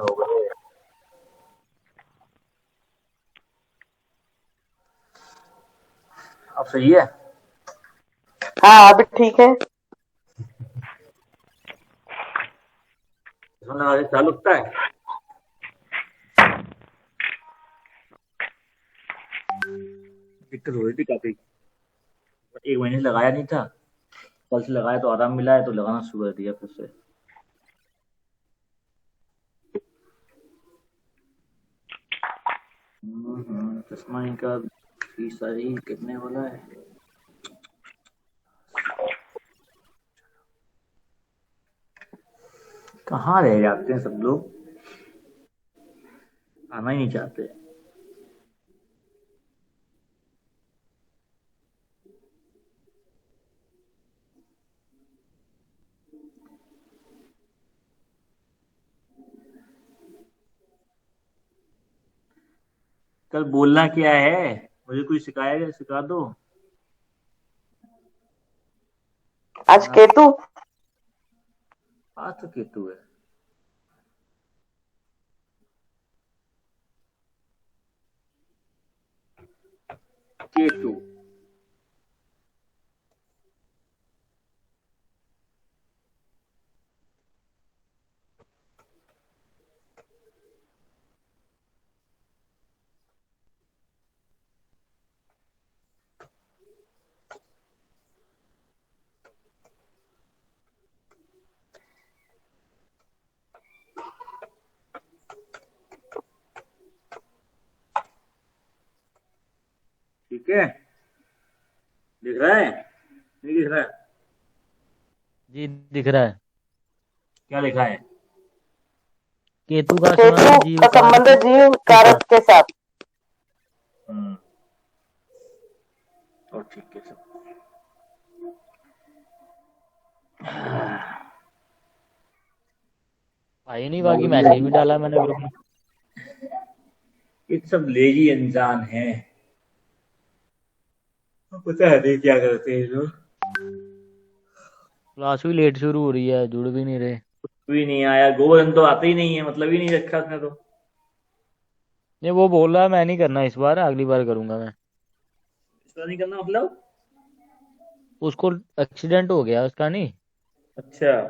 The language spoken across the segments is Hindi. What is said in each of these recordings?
हो गए। अब सही है। हाँ अभी ठीक है। इसमें लगा के चालू लगता है। दिक्कत हो रही थी काफी। एक महीने से लगाया नहीं था। कल से लगाया तो आराम मिला है तो लगाना शुरू कर दिया फिर से। चश्मा इनका फीस सारी कितने वाला है। कहाँ रह जाते हैं सब लोग। आना ही नहीं चाहते। कल बोलना क्या है। मुझे कोई सिखाएगा सिखा दो। आज हाँ। केतु। आज तो केतु है। केतु। ठीक है। दिख रहा है नहीं दिख रहा है। जी दिख रहा है। क्या लिखा है। केतु का केतु संबंध जीव का संबंध कारक जीव के साथ। कारक के साथ। हम्म। और ठीक है सब। भाई नहीं, बाकी मैसेज भी बाकी डाला है मैंने ग्रुप में। ये सब लेजी इंसान हैं। पता है नहीं क्या करते हैं ये लोग। क्लास भी लेट शुरू हो रही है, जुड़ भी नहीं रहे। कोई नहीं आया गोवर्धन तो आते ही नहीं है मतलब ही नहीं रखा उसने तो। ये वो बोल रहा है मैं नहीं करना इस बार, अगली बार करूंगा मैं। इसका नहीं करना मतलब। उसको एक्सीडेंट हो गया उसका, नहीं अच्छा।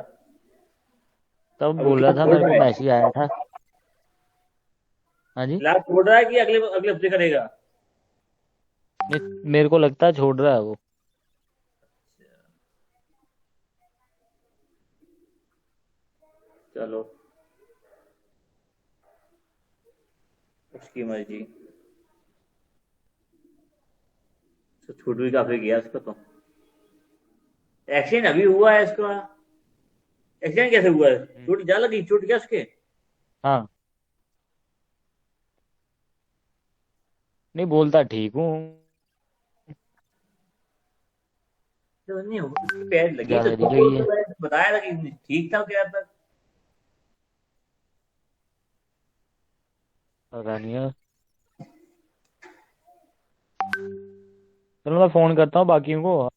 तब अब बोल रहा क्लास था, छोड़ मेरे रहा को है। मैसेज आया था। हाँ जी। क्लास छोड़ रहा है कि अगले अगले हफ्ते करेगा। नहीं, मेरे को लगता है छोड़ रहा है वो। चलो उसकी मर्जी। तो छूट भी काफी गया उसका तो। एक्सीडेंट अभी हुआ है इसका। एक्सीडेंट कैसे हुआ है। हम्म। चोट जा लगी चोट क्या उसके। हाँ। नहीं बोलता ठीक हूँ। तो नहीं उसके पैर लगी तो ज्यादा लगी है। चोट बताया था कि ठीक था क्या था। पता नहीं है। चलो मैं फोन करता हूँ बाकियों को।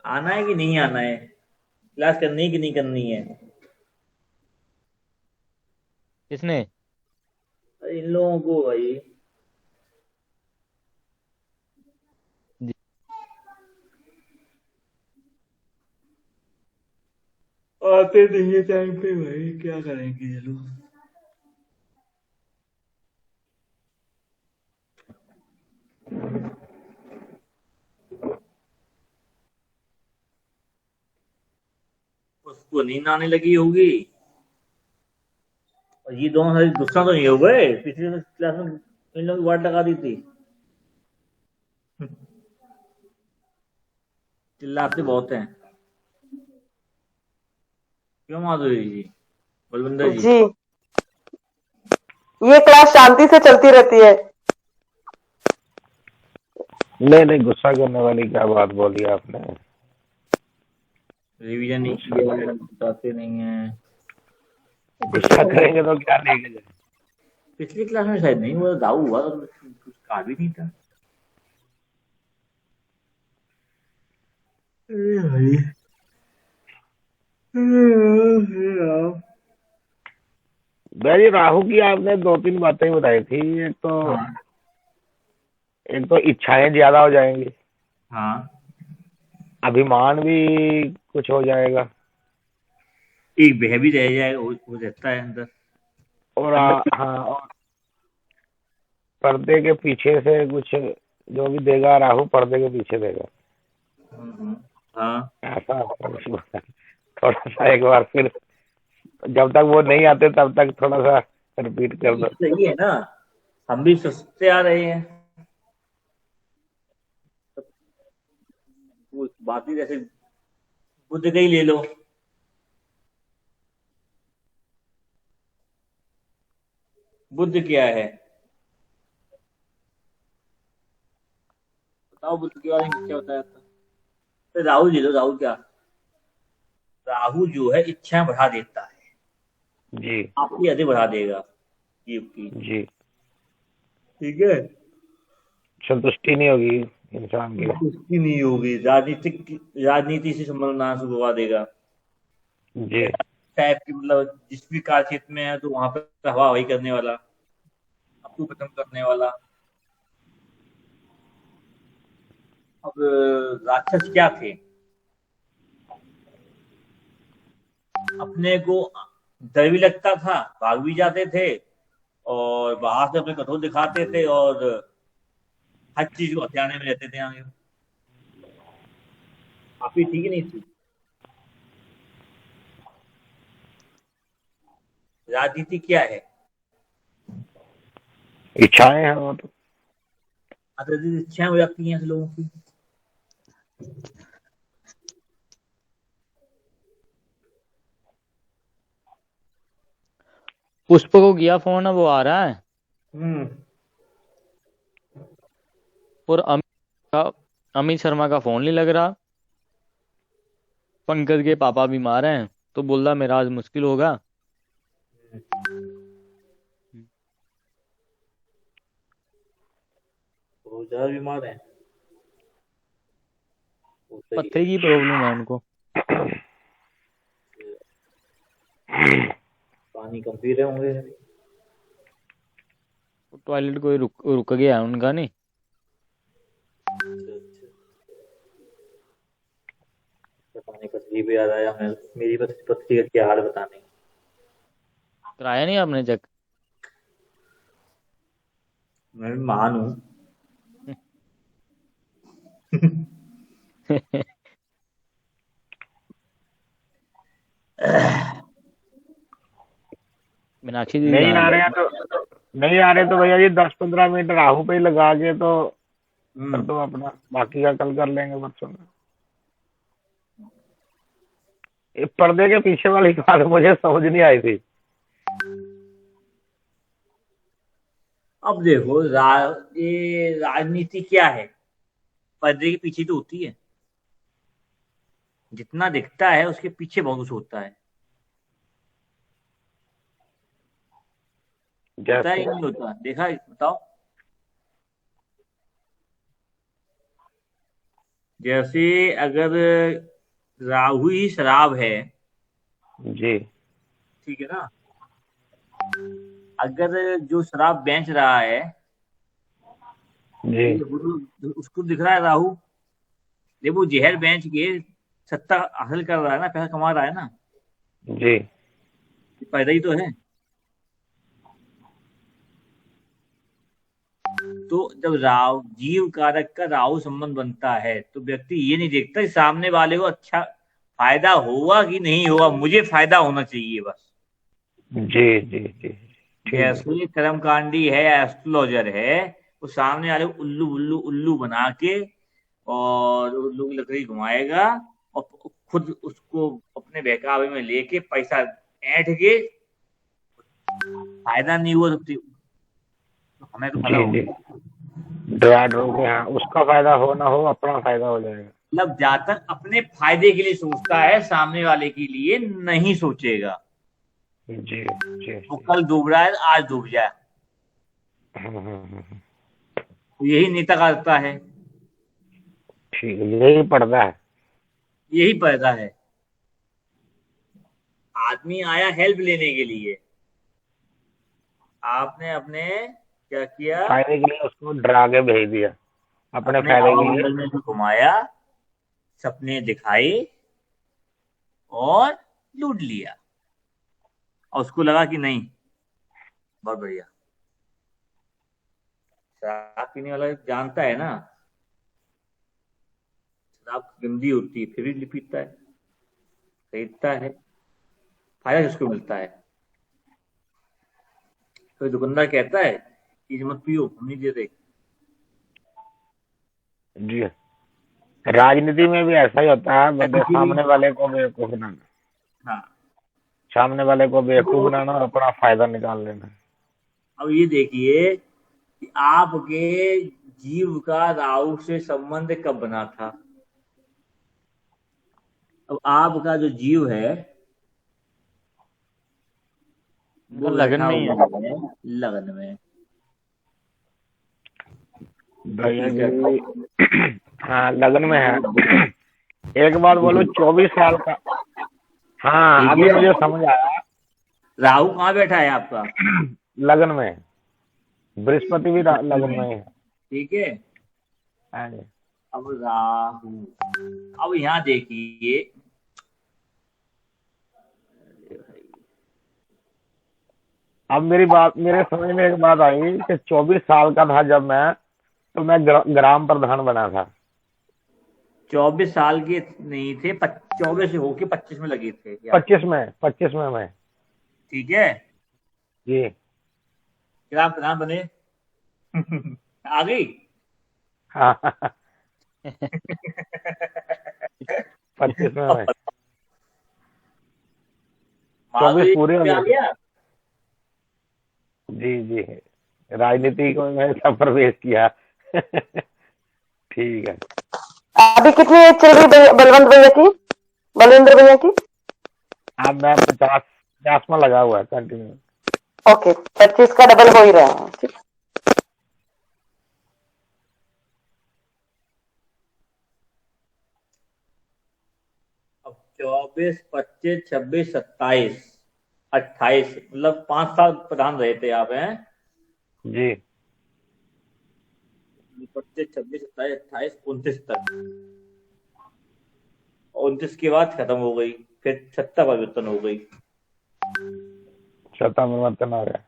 आना है कि नहीं आना है। क्लास करनी है कि नहीं करनी है। किसने? अरे इन लोगों को भाई। जी। आते नहीं है टाइम पे भाई क्या करेंगे ये लोग। उसको नींद आने लगी होगी। और ये दोनों सारी गुस्सा तो नहीं हो गए पिछले क्लास में इन लोगों की वाट लगा दी थी। चिल्लाते बहुत हैं। क्यों माधुरी जी। बलविंदर जी। जी ये क्लास शांति से चलती रहती है। नहीं नहीं, गुस्सा करने वाली क्या बात बोली आपने। रिवीजन नहीं गुस्सा किया है करें, बताते नहीं है। पिछली गुस्सा क्लास में करेंगे तो क्या लेके जाए। पिछली क्लास में शायद नहीं हुआ दाऊ हुआ तो कुछ कहा भी नहीं था। अरे भाई। भैया जी राहु की आपने 2-3 बातें बताई थी। हाँ एक तो इच्छाएं ज्यादा हो जाएंगी, हाँ, अभिमान भी कुछ हो जाएगा, एक भय भी रह जाएगा, वो रहता है अंदर। और अंदर हाँ, और पर्दे के पीछे से कुछ जो भी देगा राहु पर्दे के पीछे देगा, हाँ, ऐसा थोड़ा सा एक बार फिर, जब तक वो नहीं आते तब तक थोड़ा सा रिपीट कर दो। सही है ना। हम भी सोचते आ रहे हैं, वो बात ही जैसे बुद्ध का ही ले लो। बुद्ध क्या है बताओ, बुद्ध के बारे में क्या बताया था? तो राहु ले लो, राहु क्या, राहु जो है इच्छाएं बढ़ा देता है, जी आपकी अधिक बढ़ा देगा जीव की। जी, ठीक है, संतुष्टि नहीं होगी इंसान की। उसकी नहीं होगी, राजनीति से संबंध ना शुरू करवा देगा जी टाइप की, मतलब जिस भी कार्य क्षेत्र में है तो वहां पर हवा हवाई करने वाला, आपको खत्म करने वाला। अब राक्षस क्या थे, अपने को डर भी लगता था, भाग भी जाते थे, और बाहर से अपने कठोर दिखाते थे, और हर चीज को हथियाने में रहते थे आगे। काफी ठीक नहीं थी। राजनीति क्या है, इच्छाएं हैं वो तो। अत्यधिक इच्छाएं हो जाती हैं ऐसे लोगों की। पुष्प को किया फोन, अब वो आ रहा है। हम्म, और अमित शर्मा का फोन नहीं लग रहा। पंकज के पापा बीमार हैं तो बोल रहा मेरा आज मुश्किल होगा। बहुत ज्यादा बीमार है, वो सही है। पत्थर की प्रॉब्लम है उनको। पानी कम पी रहे होंगे। टॉयलेट कोई रुक गया है उनका नहीं। पानी पथरी पे याद आया, मैं मेरी पथरी का क्या हाल बताने। कराया नहीं आपने चेक? मैं भी महान हूँ। मीनाक्षी दीदी नहीं कहाँ आ है? रहे हैं तो नहीं आ रहे तो भैया जी 10-15 मिनट राहु पे ही लगा के तो कर दो अपना, बाकी का कल कर लेंगे बच्चों में। ये पर्दे के पीछे वाली बात मुझे समझ नहीं आई थी। अब देखो ये राजनीति क्या है, पर्दे के पीछे तो होती है। जितना दिखता है उसके पीछे बहुत कुछ होता है। होता है जैसे या नहीं होता, देखा है? बताओ। जैसे अगर राहु ही शराब है, जी ठीक है ना, अगर जो शराब बेच रहा है जी उसको दिख रहा है राहु, जब वो जहर बेच के सत्ता हासिल कर रहा है ना, पैसा कमा रहा है ना, जी ये फायदा ही तो है। तो जब जीव कारक का राहु संबंध बनता है तो व्यक्ति ये नहीं देखता कि सामने वाले को अच्छा फायदा होगा कि नहीं होगा, मुझे फायदा होना चाहिए बस। जी जी जी, ठीक है। जैसे कर्मकांडी है, एस्ट्रोलॉजर है, वो सामने वाले को उल्लू उल्लू उल्लू बना के और उल्लू की लकड़ी घुमाएगा, और खुद उसको अपने बहकावे में लेके पैसा ऐंठ के फायदा नहीं हुआ तो हमें तो फायदा जी होगा। जी, डरा डरो के, हाँ उसका फायदा हो ना हो अपना फायदा हो जाएगा। मतलब जहां तक अपने फायदे के लिए सोचता है, सामने वाले के लिए नहीं सोचेगा। जी जी वो जी, कल डूब रहा है, आज डूब जाए, हम्म। तो यही नेता करता है, ठीक है, यही पड़ता है। यही पैदा है। आदमी आया हेल्प लेने के लिए, आपने अपने क्या किया, फायदे के लिए उसको डरा के भेज दिया, अपने अपने फायदे के लिए। हवामंडल में घुमाया, सपने दिखाए और लूट लिया। और उसको लगा कि नहीं, बहुत बढ़िया। शराब पीने वाला जानता है ना शराब गंदी होती है, फिर भी पीता है, खरीदता है, फायदा किसको मिलता है। तो दुकानदार कहता है कि मत पियो, हम नहीं देते। जी, राजनीति में भी ऐसा ही होता है, बंदे किसी भी, सामने वाले को बेवकूफ बनाना, हाँ। सामने वाले को बेवकूफ तो बनाना और अपना फायदा निकाल लेना। अब ये देखिए कि आपके जीव का राहु से संबंध कब बना था। अब आपका जो जीव है वो लगन बैठा में ही है। हुआ है लगन में। भैया हकीकत जी हाँ, लगन में है। एक बात बोलो, 24 साल का। हाँ, ठीक अभी है। मुझे समझ आया। राहु कहाँ बैठा है आपका, लगन में, बृहस्पति भी लगन में है। ठीक है। हाँ जी। अब राहु, अब यहाँ देखिए, अब मेरे समझ में एक बात आई कि 24 साल का था जब मैं, तो मैं ग्राम प्रधान बना था। 24 साल के नहीं थे, 24 से होके 25 में लगे थे यार। 25 में मैं। ठीक है, जी ग्राम प्रधान बने। आ गई। हाँ 25 में मैं, 24 पूरे हो आ गए। गया। जी जी, राजनीति को मैंने सब प्रवेश किया। ठीक है। अभी कितनी एज चल रही बलवंत भैया की, बलविंद्र भैया की? अब मैं 50 में लगा हुआ है कंटिन्यू। ओके, 25 का डबल हो ही रहा है। ठीक। अब 24, 25, 26, 27, 28, मतलब 5 साल प्रधान रहे थे आप हैं। जी 25, 26, 27, 28, 29 तक। 29 के बाद खत्म हो गई, फिर सत्ता परिवर्तन हो गई। सत्ता परिवर्तन आ गया।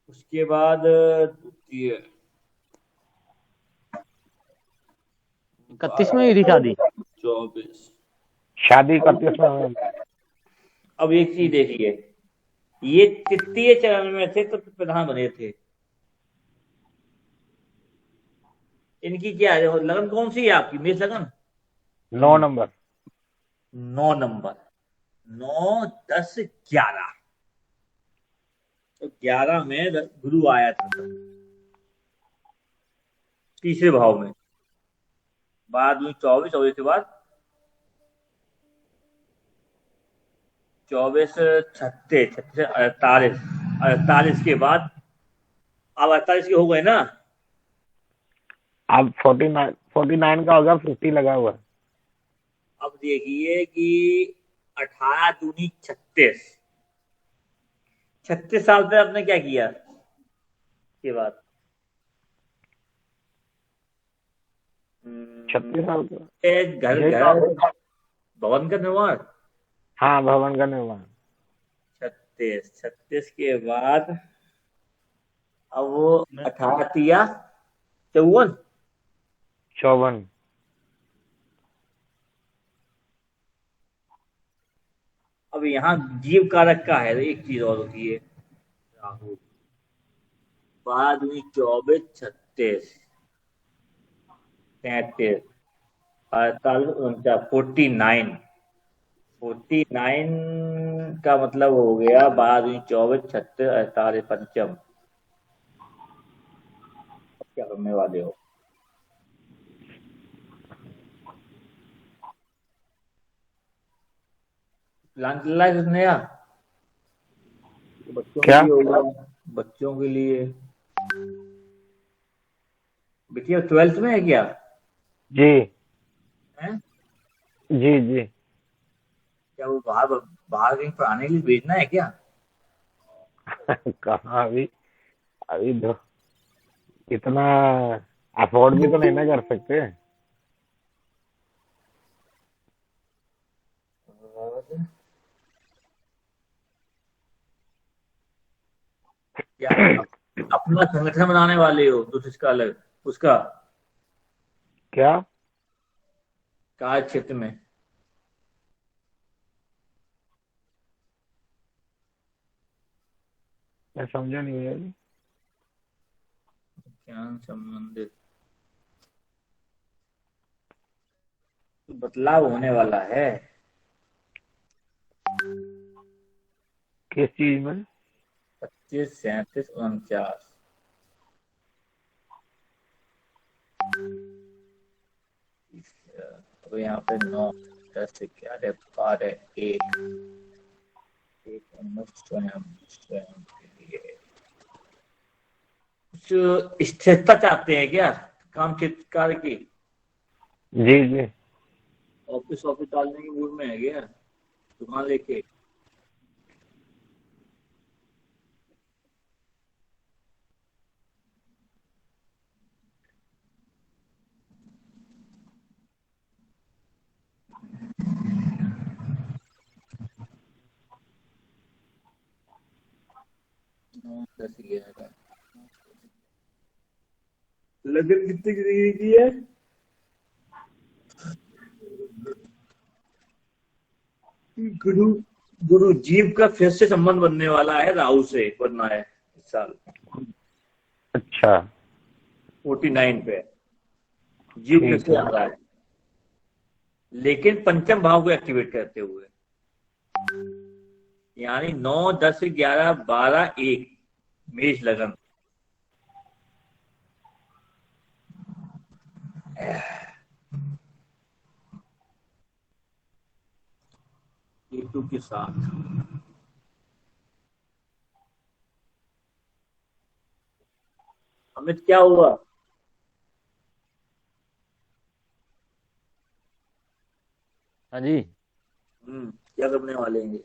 उसके बाद ये 31 में हुई थी शादी। 24। शादी 31 में हुई। अब एक चीज देखिए, ये तृतीय चरण में थे तो प्रधान बने थे। इनकी क्या है, लगन कौन सी है आपकी, मेष लगन? 9 नंबर। 9 नंबर, 9, 10, 11। तो 11 में गुरु आया था तीसरे भाव में। बाद में 24, 24 के बाद 24, 36, 36, 48, 48 के बाद, अब 48 के हो गए ना। अब 49 का होगा, 50 लगा हुआ। अब देखिए कि 18 दूनी 36, 36 साल पे आपने क्या किया के बाद? 36 साल का। घर ये घर भवन का निर्माण। हाँ, भवन का निर्माण। 36 के बाद अब वो 18 तिया 54, 54। अब यहाँ जीव कारक का है, एक चीज और होती है, राहु। बाद में 24, 36, 33, 48, 49, 49 का मतलब हो गया 12, 24, 36, 48, पंचम। क्या करने वाले हो? प्लान चल रहा है कुछ नया? बच्चों के क्या? लिए होगा, बच्चों के लिए। बिटिया 12th में है क्या? जी हैं? जी जी। क्या वो बाहर बाहर कहीं पढ़ाने के लिए भेजना है क्या? कहाँ अभी, अभी तो इतना अफोर्ड भी तो नहीं ना कर सकते। और क्या अपना संगठन बनाने वाले हो तो इसका अलग उसका क्या? कार्य क्षेत्र में मैं समझा नहीं भैया जी। ज्ञान संबंधित बदलाव होने वाला है। किस चीज में? 25, 37, 49। अब यहाँ पे 9, 10, 11, 12, 1 स्वयं स्वयं के लिए कुछ स्थिरता चाहते हैं क्या काम क्षेत्र कार्य की? जी जी। ऑफिस ऑफिस डालने के मूड में है क्या दुकान लेके? लगन कितने की डिग्री की है? गुरु गुरु जीव का फिर से संबंध बनने वाला है, राहु से बनना है इस साल अच्छा 49 पे। जीव फिर ठीक से है। आ रहा है लेकिन पंचम भाव को एक्टिवेट करते हुए, यानी 9, 10, 11, 12, 1 मेष लगन। केतु के साथ अमित क्या हुआ? हाँ जी। क्या करने वाले हैं ये?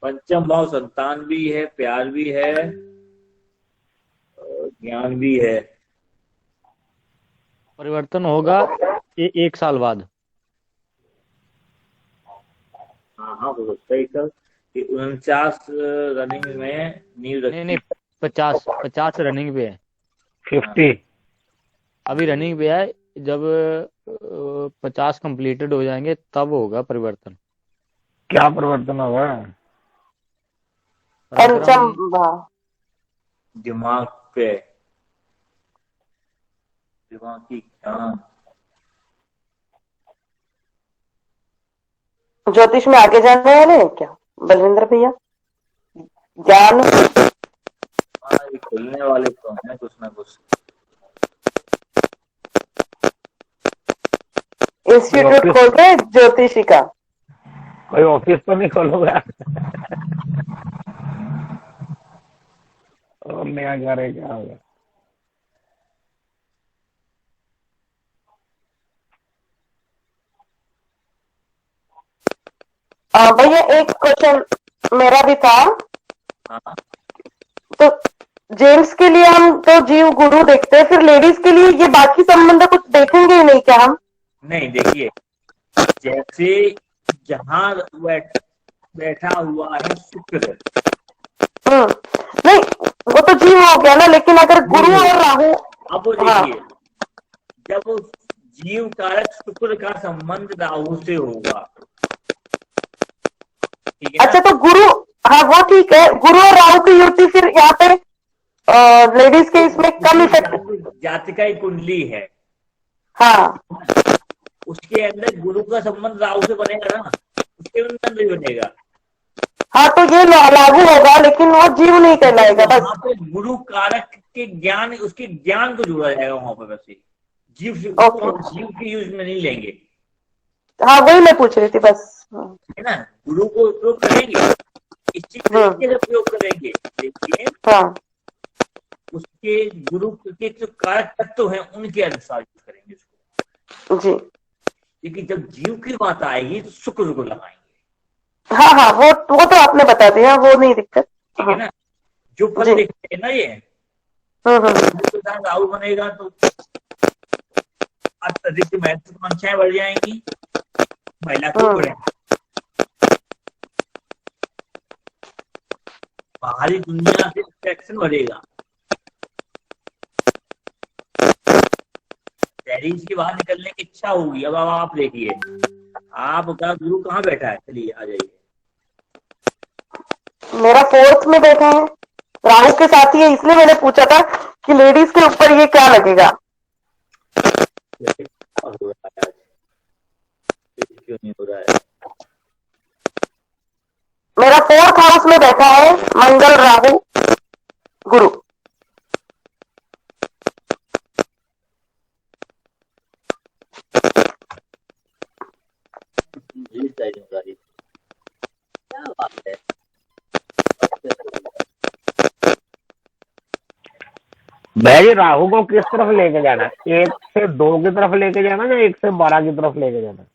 पंचम भाव संतान भी है, प्यार भी है, और ज्ञान भी है। परिवर्तन होगा एक साल बाद। हाँ हाँ हो सकता है सर कि 49 रनिंग में नींव नहीं रखी। नहीं, 50 रनिंग पे है। 50। अभी रनिंग पे है। जब 50 कंप्लीटेड हो जाएंगे तब होगा परिवर्तन। क्या परिवर्तन होगा? पंचम पराक्रम। भाव। दिमाग पे, दिमाग की ज्ञान। ज्योतिष में आगे जाने वाले हैं क्या बलविंद्र भैया? ज्ञान हाँ ये खुलने वाले तो हैं कुछ ना कुछ। कोई इंस्टीट्यूट ऑफिस, खोल रहे ज्योतिषी का। कोई ऑफिस तो नहीं खोलूंगा। और नया घर है क्या होगा? भैया एक क्वेश्चन मेरा भी था। हाँ तो जेंट्स के लिए हम तो जीव गुरु देखते हैं, फिर लेडीज के लिए ये बाकी संबंध कुछ देखेंगे ही नहीं क्या हम? नहीं देखिए, जैसे जहां बैठा हुआ है शुक्र। नहीं वो तो जीव हो गया ना, लेकिन अगर गुरु और राहु। अब वो हाँ देखिए, जब जीव कारक शुक्र का संबंध राहु से होगा, ठीक है ना? अच्छा तो गुरु, हाँ वो ठीक है, गुरु और राहु की युति फिर यहाँ पे लेडीज के इसमें कम इफेक्ट। जातिका ही कुंडली है, हाँ उसके अंदर गुरु का संबंध राहु से बनेगा ना, उसके अंदर नहीं बनेगा। हाँ तो ये लागू होगा, लेकिन वो जीव नहीं कहलाएगा बस। वहां पे गुरु कारक के ज्ञान, उसके ज्ञान को जोड़ा जाएगा वहां पर, वैसे जीव ओके। जीव के यूज में नहीं लेंगे, हाँ वही मैं पूछ रही थी बस। है ना? गुरु को उपयोग करेंगे, इसी तरीके से प्रयोग करेंगे, लेकिन हाँ उसके गुरु के जो कारक तत्व हैं उनके अनुसार यूज करेंगे उसको। जी। लेकिन जब जीव की बात आएगी तो शुक्र को लगाएंगे। हाँ हाँ, वो तो आपने बता दिया, वो नहीं दिक्कत। ठीक है हाँ ना। जो फल जी। देखते हैं ना ये हम्म। तो राहु बनेगा तो अत्यधिक महत्वाकांक्षाएं बढ़ जाएंगी, महिला को हम्म। बढ़ेंगे, बाहरी दुनिया से अट्रैक्शन बढ़ेगा, शहरी के बाहर निकलने की इच्छा होगी। अब आप देखिए, आपका गुरु कहाँ बैठा है, चलिए आ जाइए। मेरा 4th में बैठा है, राहु के साथ ही है, इसलिए मैंने पूछा था कि लेडीज के ऊपर ये क्या लगेगा। हो रहा है आज, क्यों नहीं हो रहा है? मेरा 4th हाउस में बैठा है मंगल राहु गुरु। क्या बात है। भैया जी राहु को किस तरफ लेके जाना है, 1 से 2 की तरफ लेके जाना या 1 से 12 की तरफ लेके जाना?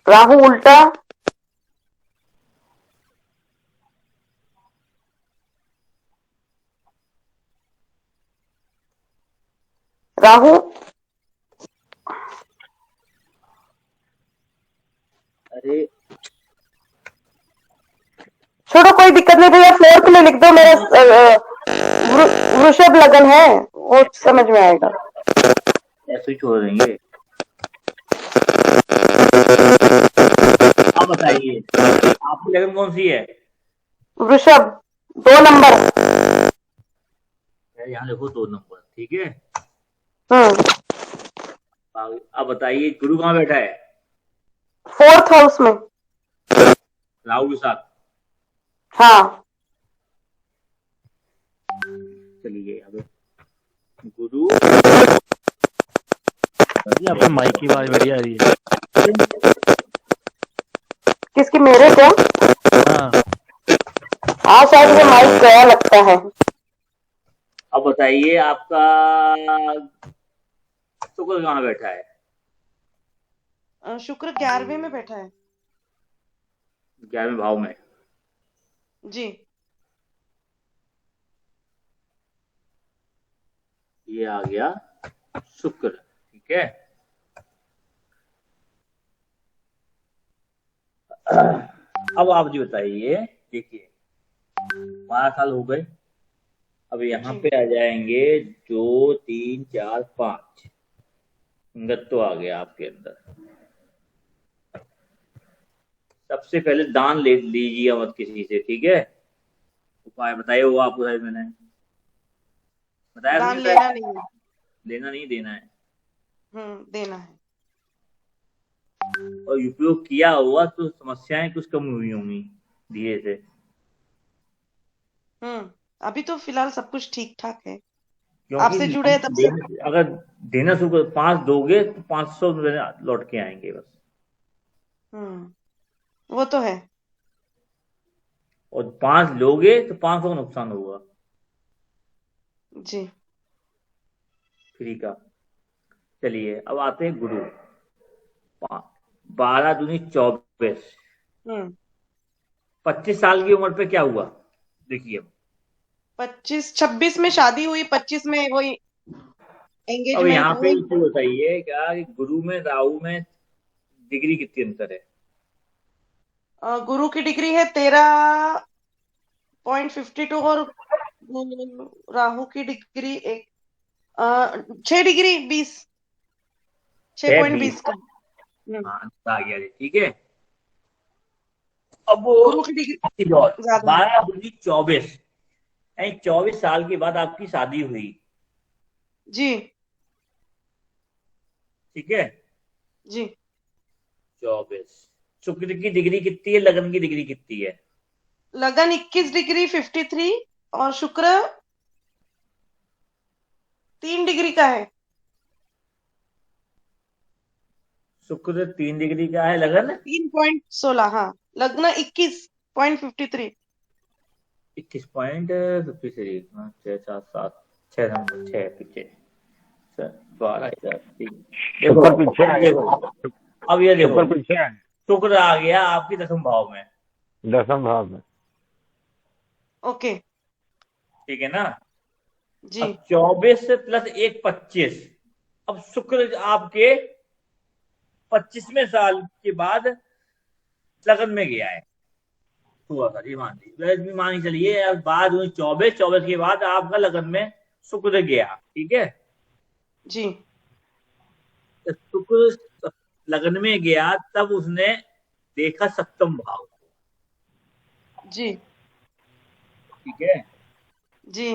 राहु उल्टा, राहु अरे छोड़ो, कोई दिक्कत नहीं भैया, 4th में लिख दो। मेरा वृषभ लगन है, वो समझ में आएगा। ऐसे ही छोड़ देंगे। आप बताइए आपकी लगन कौन सी है? वृषभ 2 नंबर। यहाँ लिखो 2 नंबर, ठीक है। हम्म। अब बताइए गुरु कहाँ बैठा है? 4th हाउस में। राहु के साथ। हाँ चलिए अब गुरु, ये आपके माइक की आवाज बढ़िया आ रही है। किसकी, मेरे क्या? हाँ हाँ शायद ये माइक गया लगता है। अब बताइए आपका शुक्र कहाँ बैठा है? शुक्र 11वें में बैठा है 11वें भाव में। जी। ये आ गया शुक्र, ठीक है। अब आप जी बताइए, देखिए 12 साल हो गए, अब यहाँ जी। पे आ जाएंगे 2 3 4 5, संगत आ गया आपके अंदर। सबसे पहले दान ले लीजिए मत किसी से, ठीक है। उपाय बताइए, वो आपको मैंने बताया, दान आपने लेना नहीं है। लेना नहीं देना है, देना है। और उपयोग किया हुआ तो समस्याएं कुछ कम हुई होंगी धीरे से। अभी तो फिलहाल सब कुछ ठीक ठाक है, क्योंकि आपसे जुड़े हैं तब से। अगर देना शुरू 5 दोगे तो 500 लौट के आएंगे बस। वो तो है। और 5 लोगे तो 500 का नुकसान होगा जी। फ्री का। चलिए अब आते हैं गुरु। 12 दूनी 24, 25 साल की उम्र पे क्या हुआ देखिए। 26 में शादी हुई, 25 में वही अब एंगेजमेंट यहाँ पे हुई। इसे बताइए क्या कि गुरु में राहु में डिग्री कितनी अंतर है? गुरु की डिग्री है 13.52 और राहु की डिग्री 6 डिग्री 20, 6.20 का। हाँ आ गया जी, ठीक है। अब गुरु की डिग्री ज्यादा। 12 दूनी 24, यानी 24 साल के बाद आपकी शादी हुई, जी ठीक है। जी। 24, शुक्र की डिग्री कितनी है, लगन की डिग्री कितनी है? लगन 21 डिग्री 53 और शुक्र 3 डिग्री का है। शुक्र 3 डिग्री का है, लगन 3.16। हाँ, लग्न 21.53। 21.53, 6 4 7 6 नंबर 6 पीछे 12 इधर, ठीक। देखो शुक्र पीछे अब आ देखो, गया, अब ये देखो, शुक्र पीछे आ गया शुक्र आ गया आपकी 10वें भाव में, 10वें भाव में। ओके ठीक है ना। जी अब 24 प्लस 1 25। अब शुक्र आपके 25वें साल के बाद लगन में गया है, हुआ था, ये मान लीजिए, वैसे भी मान के चलिए, अब बाद हुई 24 के बाद आपका लगन में शुक्र गया, ठीक है। जी तो शुक्र लगन में गया तब उसने देखा 7वें भाव को, जी ठीक है। जी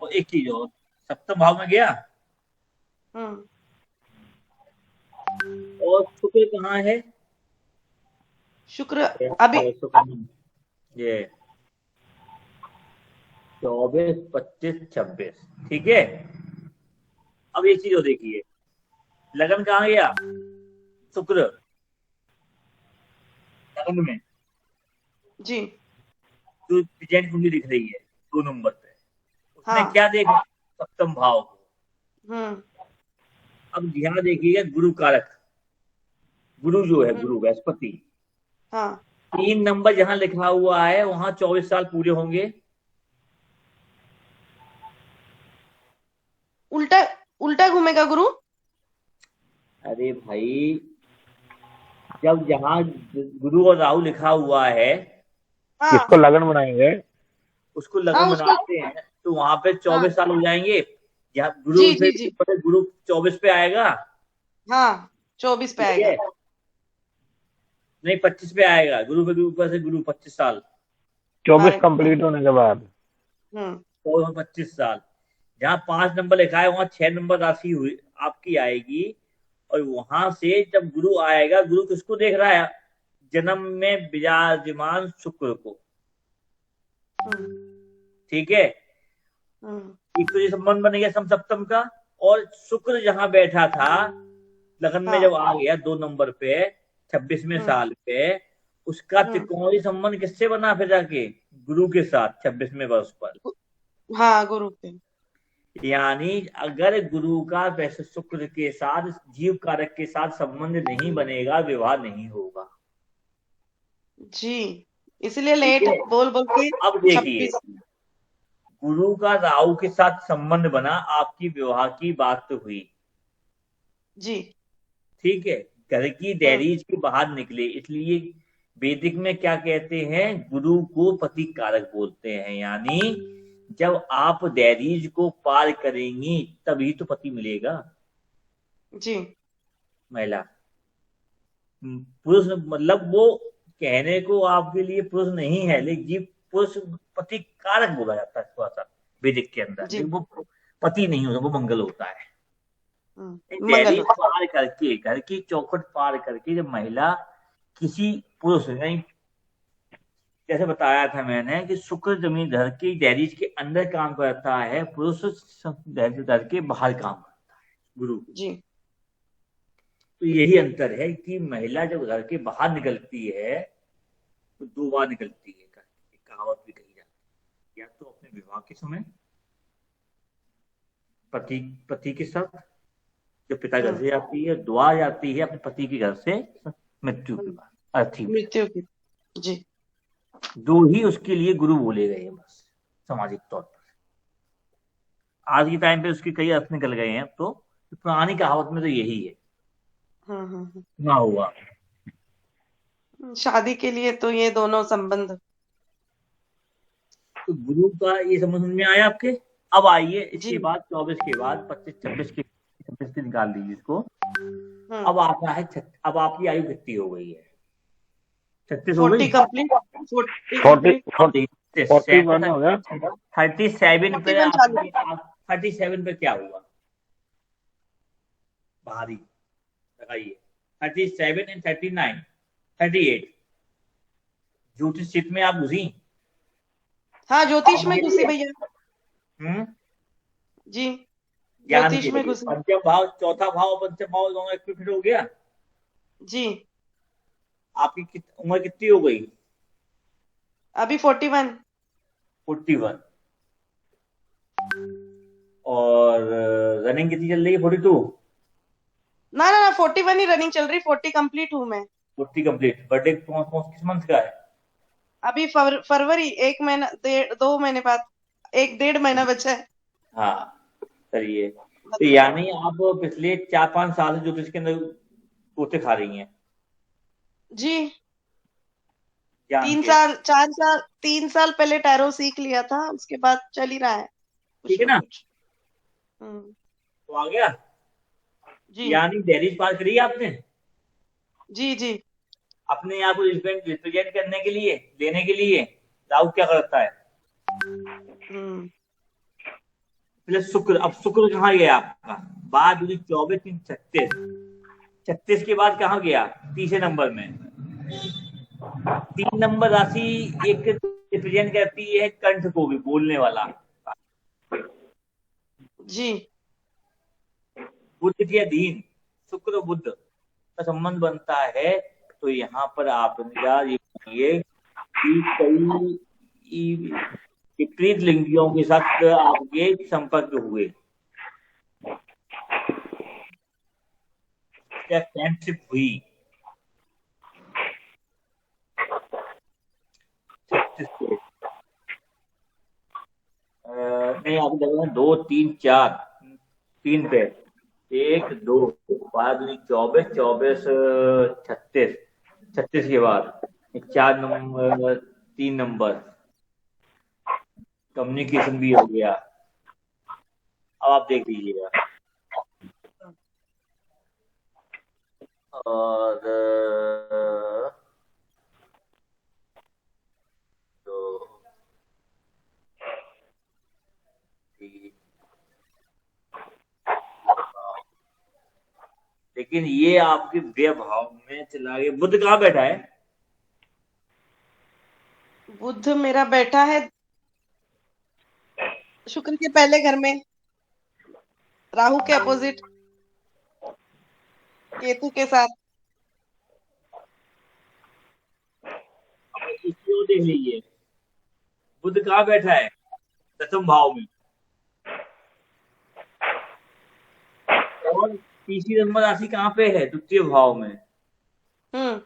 और एक चीज और, 7वें भाव में गया हम्म और शुक्र कहाँ है, शुक्र अभी ये 24 25 26, ठीक है। अब एक चीज और देखिए, लगन कहाँ गया, शुक्र लगन में, जी जो डिजाइन कुंडली दिख रही है 2 नंबर पे, उसने हाँ क्या देखा, 7वें भाव को। हम्म अब ध्यान देखिएगा, गुरु कारक, गुरु जो है, हम्म, गुरु बृहस्पति, हाँ 3 नंबर जहां लिखा हुआ है वहां 24 साल पूरे होंगे। उल्टा उल्टा घूमेगा गुरु। अरे भाई, जब जहां गुरु और राहु लिखा हुआ है हाँ इसको लगन बनाएंगे। उसको हाँ लगन उसको बनाते हैं तो वहां पे 24 हाँ साल हो जाएंगे। जहाँ गुरु जी से जी जी गुरु 24 पे आएगा, हाँ 24 पे ठीक आएगा। है, नहीं 25 पे आएगा, गुरु पे भी ऊपर से गुरु 25 साल, 24 अरे कंप्लीट होने के बाद। हम्म तो 25 साल। जहाँ 5 नंबर लिखा है वहां 6 नंबर राशि हुई आपकी आएगी, और वहां से जब गुरु आएगा, गुरु किसको देख रहा है, जन्म में विराजमान शुक्र को, हम्म ठीक है। हम्म एक तो ये संबंध बन गया सप्तम का, और शुक्र जहां बैठा था लगन में हाँ जब आ गया 2 नंबर पे 26वें हम्म साल पे, उसका हम्म त्रिकोणीय संबंध किससे बना फिर जाके, गुरु के साथ 26वें वर्ष पर। हाँ गुरु पे यानी अगर गुरु का वैसे शुक्र के साथ जीव कारक के साथ संबंध नहीं बनेगा, विवाह नहीं होगा, जी इसलिए ठीक लेट है। बोल बोल के अब देखिए, 26 गुरु का राहु के साथ संबंध बना, आपकी विवाह की बात तो हुई, जी ठीक है। घर की दहलीज के बाहर निकले, इसलिए वैदिक में क्या कहते हैं, गुरु को पति कारक बोलते हैं। यानी जब आप दहलीज को पार करेंगी तभी तो पति मिलेगा, जी महिला। पुरुष मतलब वो कहने को आपके लिए पुरुष नहीं है, लेकिन पुरुष पति कारक बोला जाता है थोड़ा सा वैदिक के अंदर, जी लेकिन वो पति नहीं होता, वो मंगल होता है। मंगल दहलीज पार करके, घर की चौखट पार करके जब महिला किसी पुरुष, यानी जैसे बताया था मैंने कि शुक्र जमीन घर की दहलीज के अंदर काम करता है, पुरुष घर के बाहर काम करता है, गुरु। जी तो यही अंतर है कि महिला जब घर के बाहर निकलती है तो 2 बार निकलती है, एक कहावत भी कही जाती है, या तो अपने विवाह के समय पति पति के साथ जो पिता घर से आती है, दुआ जाती है अपने पति के घर से मृत्यु के बाद, अर्थी में। मृत्यु की जी 2 ही उसके लिए गुरु बोले गए हैं बस, सामाजिक तौर पर। आज के टाइम पे उसके कई अर्थ निकल गए हैं, तो पुरानी कहावत में तो यही है, ना हुआ। शादी के लिए तो ये दोनों संबंध तो गुरु का ये समझ में आया आपके। अब आइए इसके जी बाद 24 के बाद 25 26 के 26 के निकाल दीजिए इसको। हम्म अब आता है अब आपकी आयु कितनी हो गई है, 36 हो 40 गई। कंप्लीट 41 हो गया। 37 पे 41 चालू 37 पे क्या हुआ, भारी लगाइए, 37 एंड 39 38। ज्योतिष चित्त में आप घुसी, हाँ ज्योतिष में घुसी भैया जी ज्ञान ज्योतिष के में लिए घुसी पंचम भाव, चौथा भाव, पंचम भाव दोनों एक फिट हो गया। जी आपकी उम्र कितनी हो गई, अभी 41 41। और रनिंग कितनी चल रही है? 42? ना ना ना 41 ही रनिंग चल रही, 40 कंप्लीट हूँ मैं 40 कंप्लीट। बर्थडे किस मंथ का है? अभी। फरवरी, 1 महीना 2 महीने बाद, 1 1.5 महीना बचा है। हाँ, सही है। तो यानी आप पिछले 4-5 साल से ज्योतिष के अंदर तोते खा रही हैं, जी। जान 3 के। साल 4 साल 3 साल पहले टैरो सीख लिया था, उसके बाद चल ही रहा है ठीक कुछ है ना ना? कुछ। हम्म। तो आ गया। जी यानी दहलीज पार करी है आपने जी जी। अपने आप को रिप्रेजेंट करने के लिए, लेने के लिए। राहु क्या करता है? हम्म। पहले शुक्र। अब शुक्र कहाँ गया आपका? बाद 24, 3, 36। 36 के बाद कहाँ गया? तीसरे नंबर में। 3 नंबर राशि एक रिप्रेजेंट करती है कंठ को भी, बोलने वाला। जी बुद्ध के अधीन शुक्र बुद्ध का संबंध बनता है। तो यहाँ पर आप याद ये करिए कि कई विपरीत लिंगियों के साथ आपके संपर्क हुए, क्या फ्रेंडशिप हुई। 36 पे नहीं, आपकी जगह है 2, 3, 4। 3 पे 1, 2, 24, 24, 36। 36 के बाद 4 नंबर, 3 नंबर, कम्युनिकेशन भी हो गया। अब आप देख लीजिएगा। और तो लेकिन ये आपके व्यभाव में चला गया। बुद्ध कहाँ बैठा है? बुद्ध मेरा बैठा है शुक्र के पहले घर में, राहु के अपोजिट, केतु के साथ। इसको देख लीजिए, बुद्ध कहाँ बैठा है? 10वें भाव में। और तीसरी नंबर राशि कहाँ पे है? 2य भाव में। हम्म।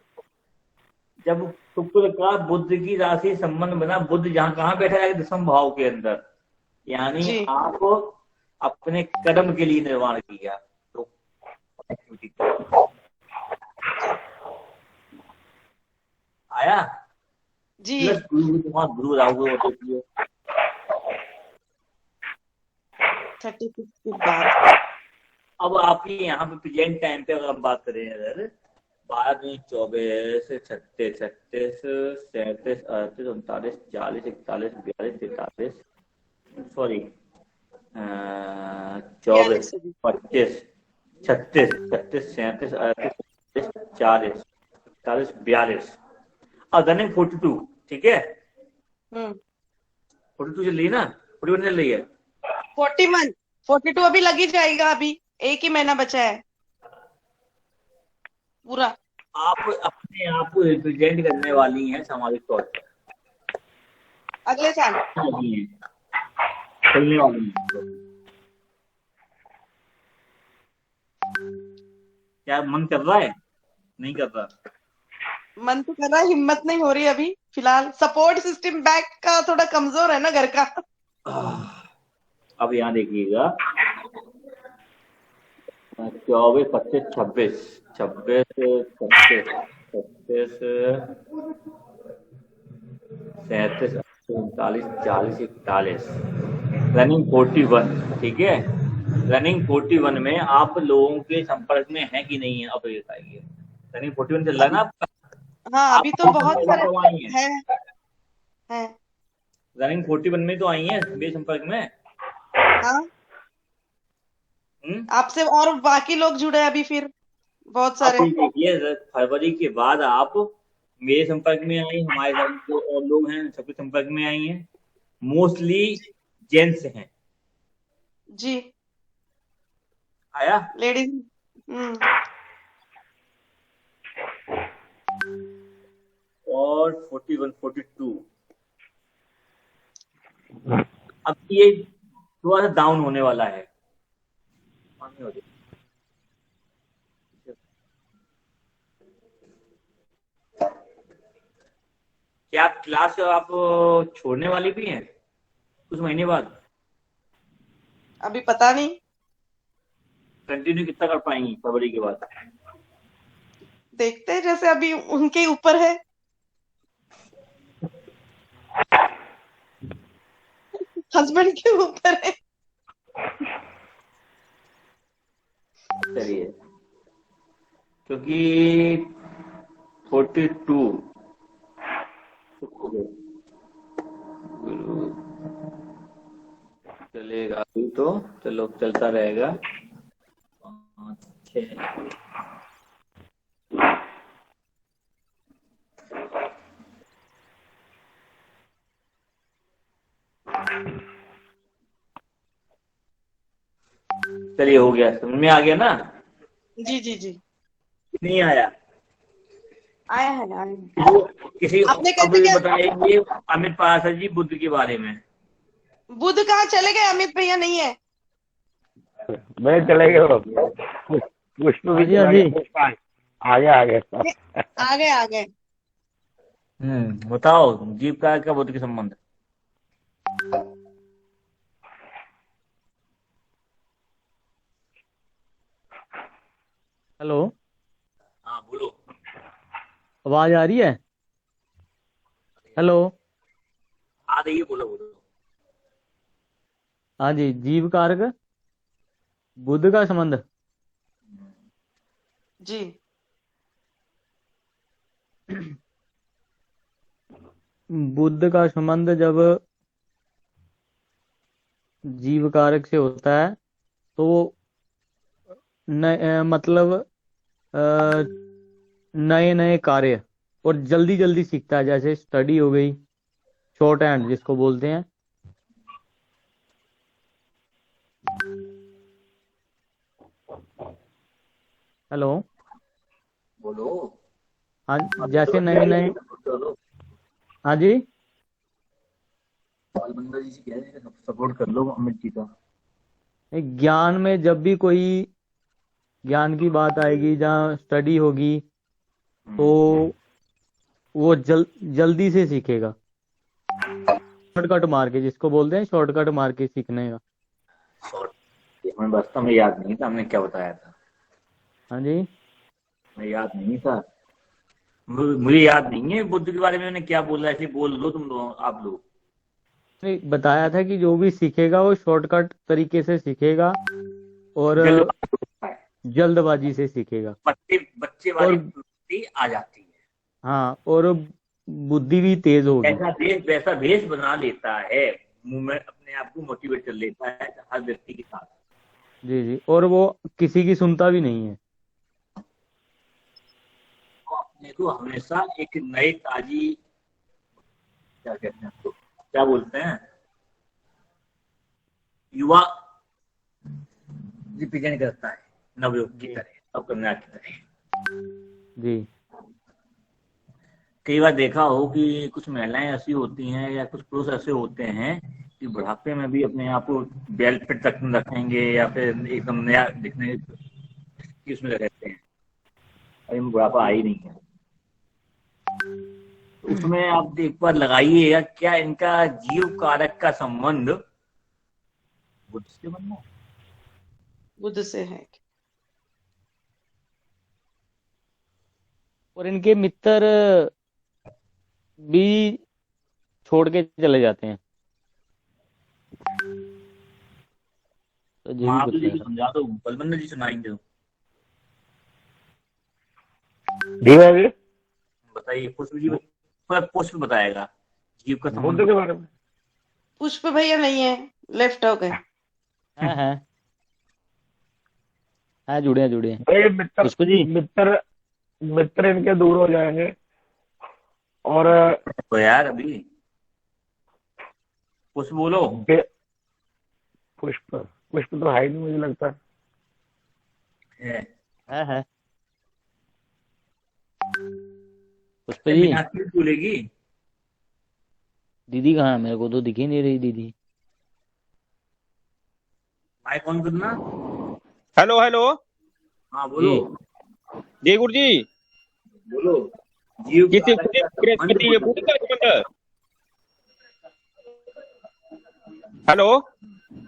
जब शुक्र का बुद्ध की राशि संबंध बना, बुद्ध जहाँ कहाँ बैठा है? 10वें भाव के अंदर। यानी जी आप अपने कर्म के लिए निर्माण किया। तो आया जी। प्लस गुरु राहु होते 36 के बाद। अब आपकी यहाँ पे प्रेजेंट टाइम पे अगर हम बात करें, अगर 12, 24, 36, 37, 37, 38, 39, 40, 41, 42, 43, सॉरी 24, 25, 36, 37, 37, 38, 40, 41, 42 और रनिंग 42। ठीक है, 42 चल रही है ना? 41 चल रही है। 41 42 अभी लग ही जाएगा, अभी 1 ही महीना बचा है पूरा। आप अपने आप को रिप्रेजेंट करने वाली हैं सामाजिक तौर पर, अगले साल वाली हैं, खुलने वाली हैं। क्या मन कर रहा है? नहीं कर रहा? मन तो कर रहा है, हिम्मत नहीं हो रही अभी फिलहाल। सपोर्ट सिस्टम बैक का थोड़ा कमजोर है ना घर का। अब यहाँ देखिएगा, 24, 25, 26, 26, 37, 37, 37, 39, 40, 41, रनिंग 41। ठीक है, रनिंग 41 में आप लोगों के संपर्क में है कि नहीं है? अब ये बताइए। रनिंग 41 चल रहा है ना आपका? हाँ अभी तो बहुत सारे आई है है। रनिंग 41 में तो आई है मेरे संपर्क में। हाँ आपसे और बाकी लोग जुड़े अभी फिर बहुत सारे। देखिए, फरवरी के बाद आप मेरे संपर्क में आई, हमारे साथ जो और लोग हैं सबके संपर्क में आई हैं। मोस्टली जेंट्स हैं। जी आया लेडीज। और 41, 42। अब ये थोड़ा सा डाउन होने वाला है। क्या आप क्लास आप छोड़ने वाली भी हैं कुछ महीने बाद? अभी पता नहीं, कंटिन्यू कितना कर पाएंगी फरवरी के बाद? देखते हैं, जैसे अभी उनके ऊपर है। हस्बैंड के ऊपर है। चलिए, क्योंकि 42 चलेगा अभी तो, चलो चलता रहेगा। 5, 6 चलिए, हो गया, समझ में आ गया ना? जी जी जी, नहीं आया? आया है आया है। किसी आपने अब कैसे क्या? बताएंगे अमित पाठक जी बुद्ध के बारे में। बुध कहाँ चले गए? अमित भैया नहीं है। मैं चले गए हो। पुष्प भी हाँ जी, चला हाँ गया, जी। पुष्प आ गया आ गया। आ गए आ गए। बताओ, जीव का क्या बुद्ध के संबंध? हेलो, हाँ बोलो। आवाज आ रही है? हेलो। आ रही है, बोलो बोलो। हाँ जी, जीव कारक बुद्ध का संबंध। जी बुद्ध का संबंध जब जीव कारक से होता है तो वो मतलब नए नए कार्य और जल्दी जल्दी सीखता है, जैसे स्टडी हो गई, शॉर्ट हैंड जिसको बोलते हैं। हेलो। बोलो। हाँ, जैसे नए नए। चलो, हाँ जी। बालबंदा जी से कह रहे हैं सपोर्ट कर लो अमित जी का। ज्ञान में जब भी कोई ज्ञान की बात आएगी, जहाँ स्टडी होगी, तो वो जल्दी से सीखेगा, शॉर्टकट मार के, जिसको बोलते हैं शॉर्टकट मार के सीखने का। हमें वास्तव में याद नहीं था हमने क्या बताया था। हाँ जी। मैं याद नहीं था, मुझे याद नहीं है बुद्ध के बारे में मैंने क्या बोला, ऐसे बोल लो तुम लोग, आप लोग। ने बताया था कि जो भी सीखेगा वो शॉर्टकट तरीके से सीखेगा और जल्दबाजी से सीखेगा। बच्चे बच्चे वाली और बुद्धि आ जाती है। हाँ, और बुद्धि भी तेज होगी। ऐसा देश वैसा भेष बना लेता है, मूवमेंट अपने आप को मोटिवेट कर लेता है हर व्यक्ति के साथ। जी जी, और वो किसी की सुनता भी नहीं है। तो अपने को हमेशा एक नई ताजी, क्या कहते हैं उसको, क्या बोलते हैं, युवा रिप्रेजेंट करता है, नवयुवक की तरह, कन्या की तरह। जी। कई बार देखा हो कि कुछ महिलाएं ऐसी होती हैं या कुछ पुरुष ऐसे होते हैं कि बुढ़ापे में भी अपने आप को बेल फिट तक रखेंगे या फिर एकदम नया दिखने की उसमें रहते हैं, अभी बुढ़ापा आ ही नहीं है। तो उसमें आप एक बार लगाइएगा, क्या इनका जीव कारक का संबंध बुद्ध से बनना? बुध से है। और इनके मित्र भी छोड़ के चले जाते हैं, तो ये भी महावीर कुछ जी है। को समझा दो, बलबंदर जी सुनाएंगे। धीरे धीरे बताइए, पुष्प जी, पुष्प बताएगा जीव का बुद्ध संबंध। के बारे में। पुष्प भैया नहीं है, लेफ्ट हो गए। है जुड़े हैं, जुड़े हैं। भाई मित्र पुष्प जी। मित्र मित्र इनके दूर हो जाएंगे। और तो यार अभी पुष्प बोलो। पुष्प पुष्प तो है ही नहीं मुझे लगता। है पुष्प जी। मीनाक्षी बोलेगी। दीदी कहाँ है? मेरे को तो दिख ही नहीं रही दीदी। माइक ऑन करना। Hello hello. हाँ बोलो। जी गुरु जी। बोलो। जीव किसी काल का संबंध बृहस्पति ये बुध का संबंध। हेलो।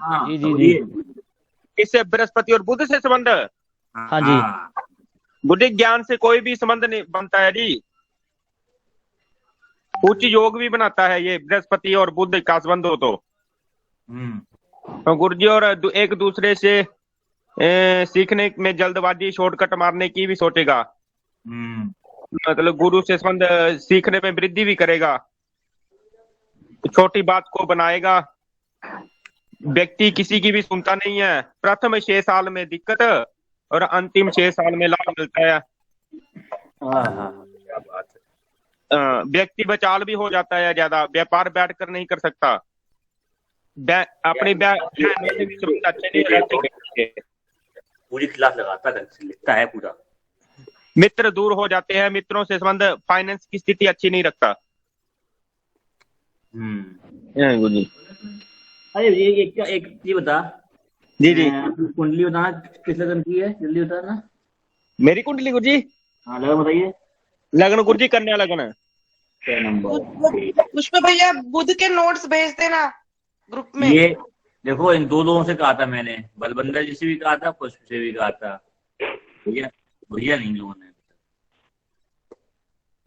हाँ जी जी जी। बोलिए। इससे बृहस्पति और बुध से संबंध। हाँ जी। बुद्धि ज्ञान से कोई भी संबंध नहीं बनता है जी। उच्च योग भी बनाता है ये बृहस्पति और बुध का संबंध हो तो गुरु जी। और एक दूसरे से सीखने में जल्दबाजी शॉर्टकट मारने की भी सोचेगा। मतलब गुरु से संबंध सीखने में वृद्धि भी करेगा। छोटी बात को बनाएगा। व्यक्ति किसी की भी सुनता नहीं है। प्रथम 6 साल में दिक्कत और अंतिम 6 साल में लाभ मिलता है। क्या बात है। व्यक्ति बचाल भी हो जाता है। ज्यादा व्यापार बैठकर नहीं कर सकता। अपनी बहनों से भी संबंध अच्छे नहीं रहते। पूरी क्लास लगाता है, लिखता है पूरा। मित्र दूर हो जाते हैं। मित्रों से संबंध फाइनेंस की स्थिति अच्छी नहीं रखता। गुरु जी। अरे ये क्या, एक चीज बता। जी जी। अपनी कुंडली बताना किस लगन की है, जल्दी बता ना। मेरी कुंडली गुरु जी। हाँ लगन बताइए। लगन गुरु जी कन्या लगन है। क्या नंबर? पुष्प भैया बुध के नोट्स भेज देना ग्रुप में। ये देखो, इन दो लोगों से कहा था मैंने, बलबंदर जी से भी कहा था, पुष्प से भी कहा था। भैया भैया नहीं लोगों ने।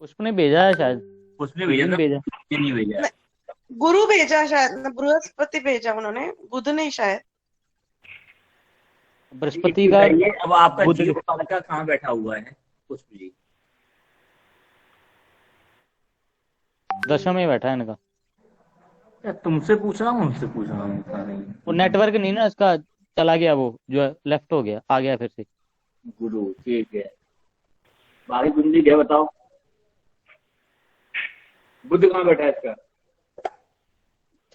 उसने भेजा है शायद। पुष्प ने भेजा था, भेजा। ये नहीं भेजा है। गुरु भेजा शायद, बृहस्पति भेजा उन्होंने, बुध नहीं शायद। बृहस्पति का। ये अब आपका बुध जीव काल का कहाँ बैठा हुआ है पुष्प जी? दशम में बैठा है इनका। क्या तुमसे पूछ रहा हूँ, उनसे पूछ रहा हूँ? पता नहीं। वो नेटवर्क नहीं ना इसका, चला गया वो जो लेफ्ट हो गया, आ गया फिर से। गुरु ठीक है। बाकी कुंडली क्या बताओ, बुध कहाँ बैठा है इसका?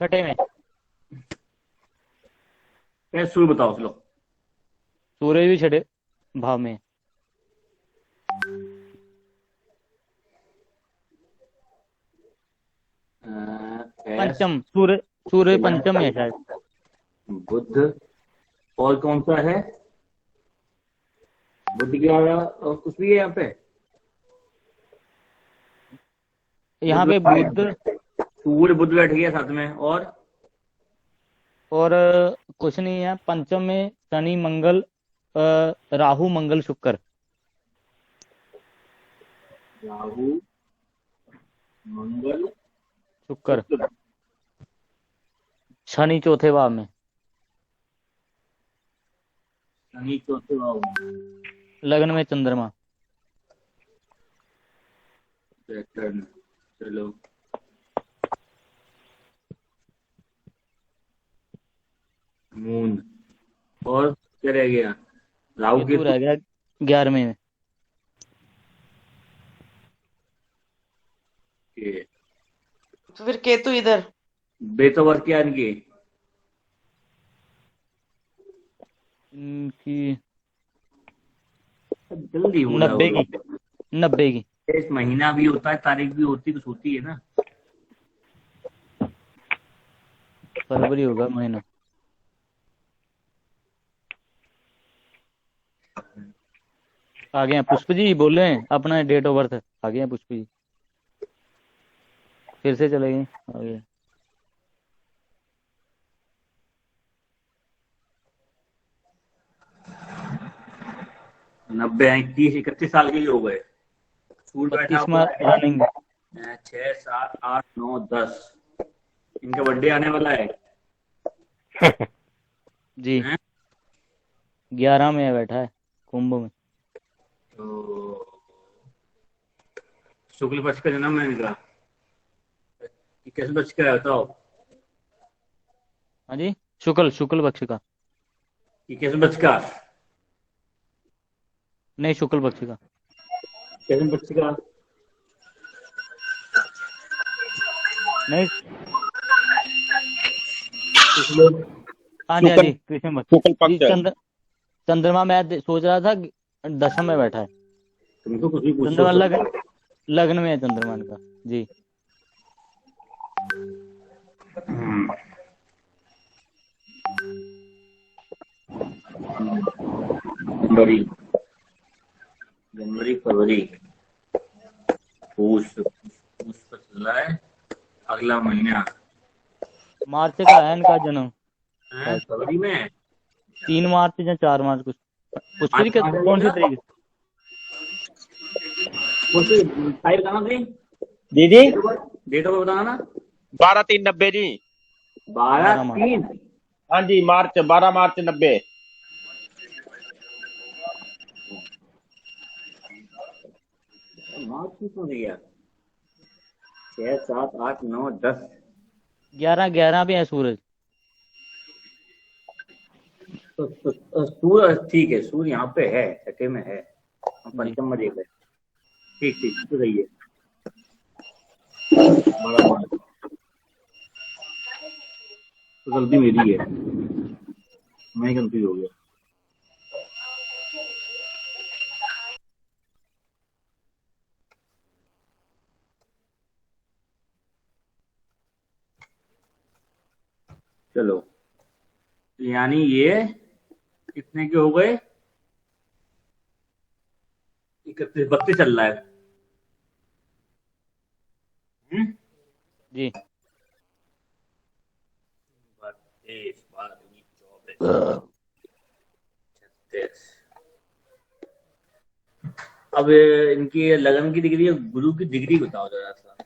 छठे में। क्या सूर्य बताओ चलो। सूर्य भी छठे भाव में। पंचम। सूर्य सूर्य पंचम है शायद। बुध और कौन सा है? बुध क्या और कुछ भी है यहाँ पे? यहाँ पे बुध सूर्य बुध बैठ गया साथ में। और कुछ नहीं है। पंचम में शनि मंगल राहु मंगल शुक्र। राहु मंगल शुक्र। शनि चौथे भाव में। शनि चौथे भाव में। लग्न में चंद्रमा। चलो मून। और क्या रह गया? राहु केतु रह गया 11वें में। तो फिर केतु इधर। बेतवर क्या इनकी? इनकी जल्दी हो 90 की। इस महीना भी होता है, तारीख भी होती, कुछ होती है ना। फरवरी होगा महीना। आ गए हैं पुष्प जी, बोल रहे हैं अपना डेट ऑफ बर्थ। आ गए हैं पुष्प जी, फिर से चले गए। आ गए। नब्बे 31 साल के ही हो गए। स्कूल बैठा हुआ है। रनिंग 6 7 8 9 10। इनका बर्थडे आने वाला है जी। 11 में बैठा है कुंभ में। तो शुक्ल पक्ष का जन्म है इनका। कैसे पक्ष का है बताओ? हाँ जी, शुक्ल पक्ष का। कैसे पक्ष का? नहीं, शुक्ल पक्ष का। कैसे पक्ष का? नहीं। हाँ जी, हाँ जी, कृष्ण पक्ष। चंद्रमा मैं सोच रहा था दशम में बैठा है। तुम तो कुछ भी पूछ चंद्रमा लग्न में है चंद्रमा का जी। जनवरी, जनवरी फरवरी, पूछ पर चल रहा है, अगला महीना मार्च का है इनका जन्म, है फरवरी में। 3 मार्च या 4 मार्च कुछ। पुष्पति के कौन सी तारीख? टाइप बताना जी, दीदी डेट ऑफ बताना ना। 12/3/90 जी। 12/3। हाँ जी, 12 मार्च 90। मार्च की क्यों दिया? 6, 7, 8, 9, 10। 11 पे है सूरज। तो सूर्य ठीक है, सूर्य यहाँ पे है, छठे में है, पंचम में देख रहे। ठीक ठीक तो सही है। 12 मार्च तो गलती मेरी है, मैं कंफ्यूज हो गया। चलो, यानी ये कितने के हो गए? 31, 32 चल रहा है। जी 32, 22, 24, 36। अब इनकी लगन की डिग्री, गुरु की डिग्री बताओ जरा सा।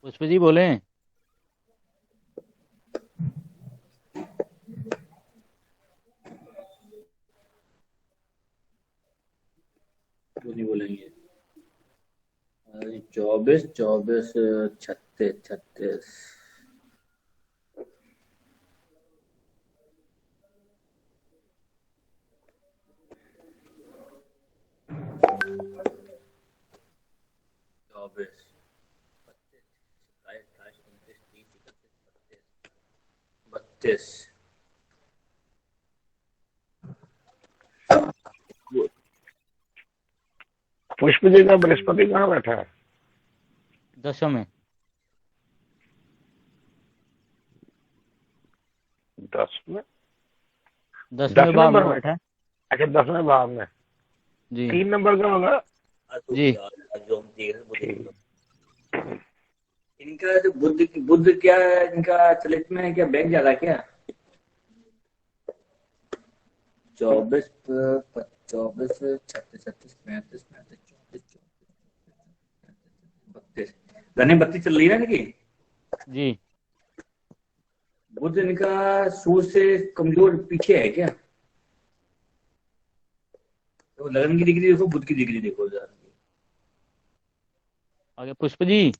पुष्प जी बोले। वो नहीं बोलेंगे। 24, 24, 36, 36। बत्तीस। पुष्प जी का बृहस्पति कहाँ बैठा है? दशम में। 10 में। 10वें भाव में में बैठा है। अच्छा, 10वें भाव में। जी 3 नंबर का होगा। जी। जो हम देख रहे हैं वो देख लो। इनका जो बुद्ध क्या इनका चलित में है, क्या बैंक ज्यादा क्या? 24, 24, 36, 36, 35, 35, 34, 32 धने 32 चल रही है ना इनकी। जी बुद्ध इनका सूर्य से कमजोर पीछे है क्या? तो लगन की डिग्री देखो, बुद्ध की डिग्री देखो जरा। आगे पुष्प जी।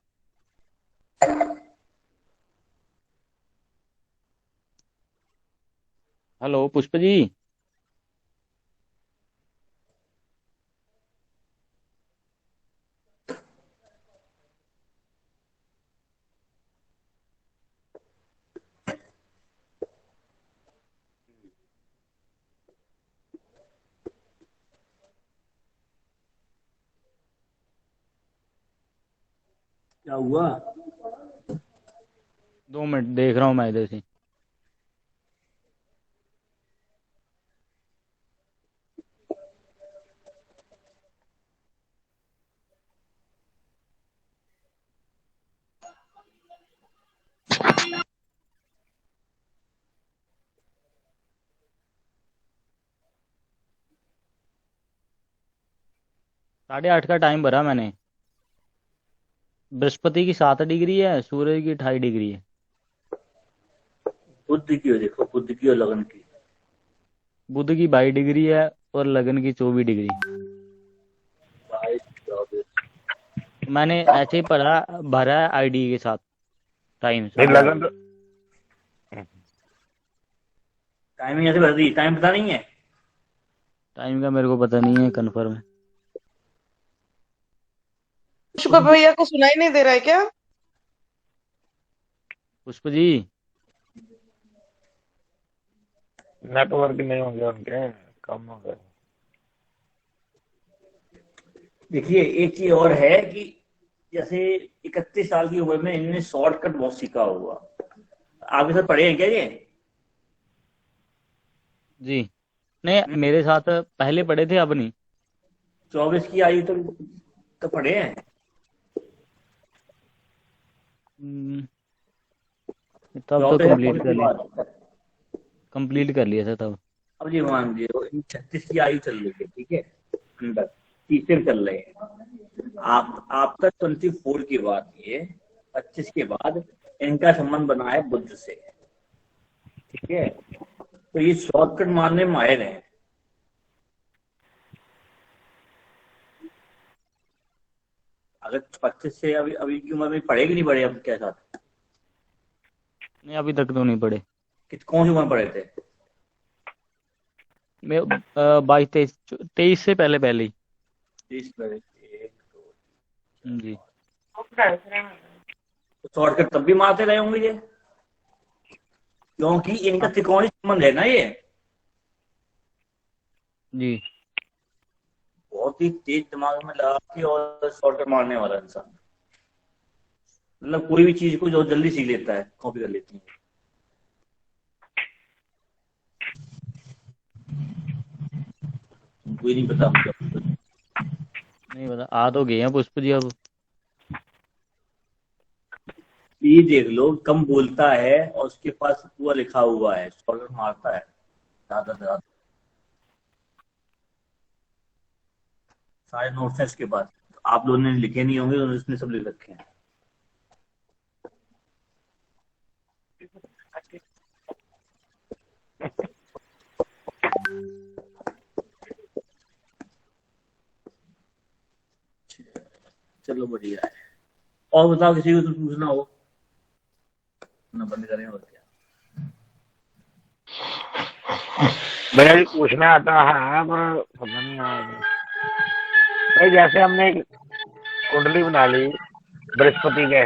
हेलो पुष्प जी। क्या हुआ? 2 मिनट देख रहा हूँ मैं इधर से। ,8:30 का टाइम भरा मैंने। बृहस्पति की 7 डिग्री है, सूर्य की 28 डिग्री है। बुद्ध की हो देखो, बुद्ध की और लगन की। बुध की 22 डिग्री है और लगन की 24 डिग्री। 22, 24। मैंने ऐसे ही भरा है आईडी के साथ टाइम नहीं, सारा। लगन तो टाइमिंग ऐसे बता दी, टाइम पता नहीं है। टाइम का मेरे को पता नहीं है, कंफर्म है। पुष्प भैया को सुनाई नहीं दे रहा है क्या? पुष्प जी। नेटवर्क नहीं होंगे उनके, कम हो गए। देखिए एक चीज और है कि जैसे 31 साल की उम्र में इन्होंने शॉर्टकट बहुत सीखा होगा। आपके साथ पढ़े हैं क्या ये? जी नहीं, मेरे साथ पहले पढ़े थे, अब नहीं। 24 की आयु तो पढ़े हैं। तब तो 24 कंप्लीट कर लिया था तब। अब जी मान जी 36 की आयु चल रही है, ठीक है, अंदर तीसरे चल रहे हैं। आपका 24 की बात है, 25 के बाद इनका संबंध बना है बुध से, ठीक है। तो ये शॉर्टकट मारने में माहिर है। अगर 25 से अभी की उम्र में पढ़े कि नहीं पढ़े अब क्या साथ? नहीं, अभी तक तो नहीं पढ़े। कौन सी उम्र पढ़े थे? मैं 22-23 से पहले ही। 30 पढ़े थे जी। तो शॉर्टकट तब भी मारते रहे होंगे ये, क्योंकि इनका त्रिकोणीय संबंध है ना ये। जी। बहुत ही तेज दिमाग में लगा के और शॉर्टकट मारने वाला इंसान, मतलब कोई भी चीज को जो जल्दी सीख लेता है, कॉपी कर लेती है। कोई नहीं पता मुझे, नहीं पता, आ तो गए हैं पुष्प जी अब। ये देख लो, कम बोलता है और उसके पास पूरा लिखा हुआ है, शॉर्टकट मारता है ज्यादा से ज्यादा। सारे नोट्स हैं इसके पास, आप लोगों ने लिखे नहीं होंगे, उसने सब लिख रखे हैं। चलो बढ़िया है। और बताओ, किसी को तो पूछना हो ना, बंद करें और क्या। भैया जी पूछना आता है पर पता नहीं भाई, जैसे हमने एक कुंडली बना ली बृहस्पति के,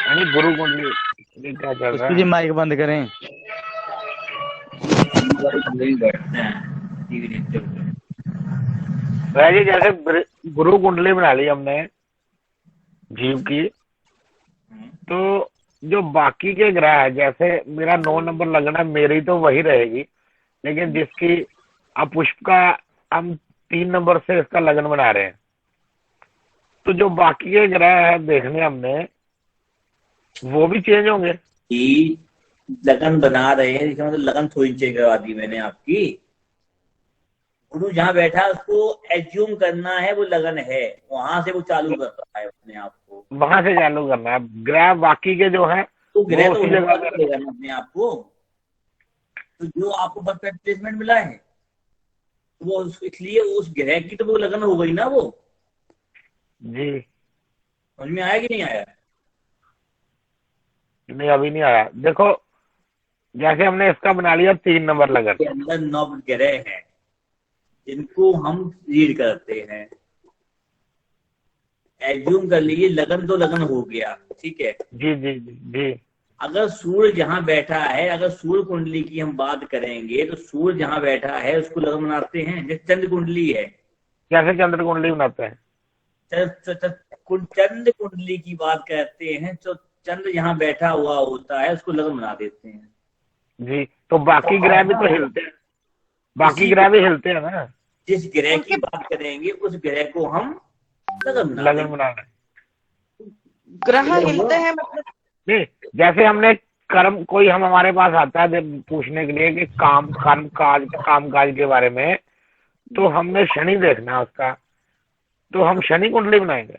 यानी गुरु कुंडली, ये क्या चल रहा पुष्प जी है? माइक बंद करें। बैठते हैं टीवी देखते हुए। भैया जी जैसे गुरु कुंडली बना ली हमने जीव की, तो जो बाकी के ग्रह है, जैसे मेरा 9 नंबर लगना, मेरी तो वही रहेगी, लेकिन जिसकी अब पुष्प का हम 3 नंबर से इसका लगन बना रहे हैं, तो जो बाकी के ग्रह है देखने हमने, वो भी चेंज होंगे। कि लगन बना रहे हैं, इसका मतलब लगन थोड़ी चेंज करवा दी मैंने आपकी। गुरु जहाँ बैठा है उसको एज्यूम करना है वो लगन है, वहां से वो चालू कर रहा है अपने आप को, वहां से चालू करना है। ग्रह बाकी के जो है तो ग्रह वो तो उसी जगह पे करेगा ना अपने आप को। तो जो आपको परफेक्ट प्लेसमेंट मिला है, वो इसलिए उस ग्रह की तो वो लगन हो गई ना वो। जी। समझ में आया कि नहीं आया? नहीं अभी नहीं आया। देखो जैसे हमने इसका बना लिया 3 नंबर लगन, के अंदर 9 ग्रह हैं जिनको हम रीड करते हैं। एज्यूम कर लीजिए लगन तो लगन हो गया, ठीक है। जी जी जी जी। अगर सूर्य जहां बैठा है, अगर सूर्य कुंडली की हम बात करेंगे, तो सूर्य जहां बैठा है उसको लगन बनाते हैं। जैसे चंद्र कुंडली है, कैसे चंद्र कुंडली बनाते हैं? चंद्र कुंडली की बात करते हैं, तो चंद्र जहां बैठा हुआ होता है उसको लगन बना देते हैं। जी। तो बाकी ग्रह भी तो हिलते हैं, बाकी ग्रह भी हिलते हैं ना। जिस ग्रह की बात करेंगे उस ग्रह को हम लगन बना रहे। ग्रह हिलते हैं मतलब? नहीं, जैसे हमने कर्म, कोई हम हमारे पास आता है पूछने के लिए कि काम काज के बारे में, तो हमने शनि देखना है उसका, तो हम शनि कुंडली बनाएंगे।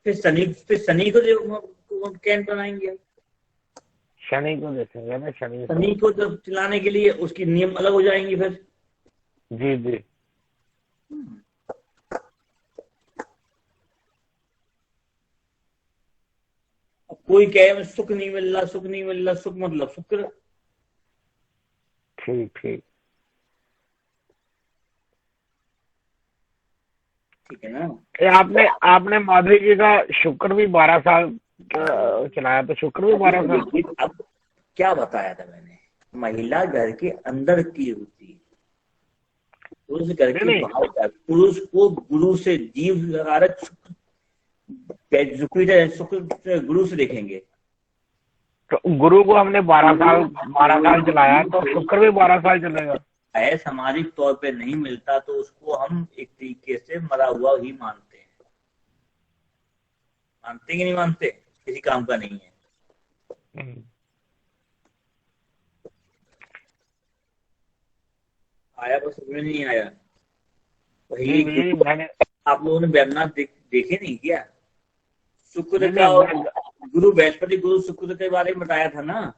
फिर शनि को कैन बनाएंगे। शनि को देखेंगे ना, शनि को जब चलाने के लिए उसकी नियम अलग हो जाएंगी फिर। जी जी। कोई कहे सुख नहीं मिल रहा, सुख नहीं मिल रहा, सुख मतलब शुक्र। ठीक ठीक ठीक है ना। आपने माधुरी जी का शुक्र भी 12 साल चलाया, तो शुक्र भी 12 साल। अब क्या बताया था मैंने, महिला घर के अंदर की होती है, पुरुष घर के बाहर का। पुरुष को गुरु से जीव कारक शुक्र गुरु से देखेंगे। तो गुरु को हमने 12 साल चलाया, तो शुक्र भी 12 साल चलेगा। है सामाजिक तौर पे नहीं मिलता तो उसको हम एक तरीके से मरा हुआ ही मानते हैं। मानते कि नहीं मानते? किसी काम का नहीं है। आया बस समझ में नहीं आया। वही मैंने आप लोगों ने वेबिनार देखे नहीं क्या? शुक्र का और गुरु बृहस्पति गुरु शुक्र के बारे में बताया था ना।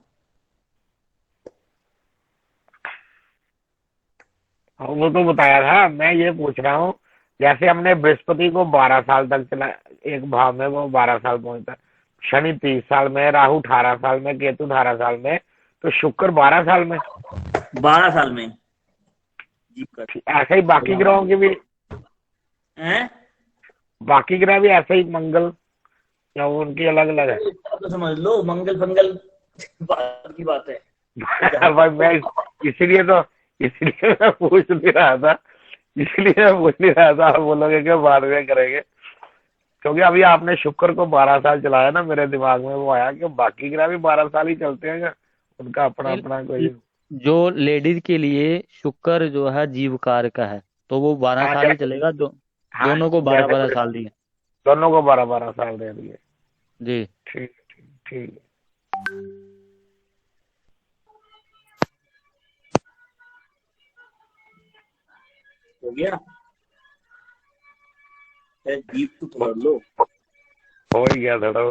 वो तो बताया था, मैं ये पूछ रहा हूँ जैसे हमने बृहस्पति को 12 साल तक चला, एक भाव में वो 12 साल पहुंचता, शनि 30 साल में, राहु 18 साल में, केतु 18 साल में, तो शुक्र 12 साल में। 12 साल में ऐसे ही बाकी ग्रहों की भी हैं? बाकी ग्रह भी ऐसे ही, मंगल या उनकी अलग अलग है? तो समझ लो मंगल फंगल बात की बात है। भाई मैं इसलिए मैं पूछ नहीं रहा था, आप बोलोगे कि बाद में करेंगे, क्योंकि अभी आपने शुक्र को 12 साल चलाया ना, मेरे दिमाग में वो आया कि बाकी ग्रह भी 12 साल ही चलते हैं, उनका अपना अपना कोई। जो लेडीज के लिए शुक्र जो है जीव कारक है, तो वो 12 साल ही चलेगा। दोनों को 12-12 साल दिए। दोनों को 12-12 साल दे दिए जी। ठीक ठीक। हो गया? जीप तो पकड़ लो। हो ही गया थोड़ा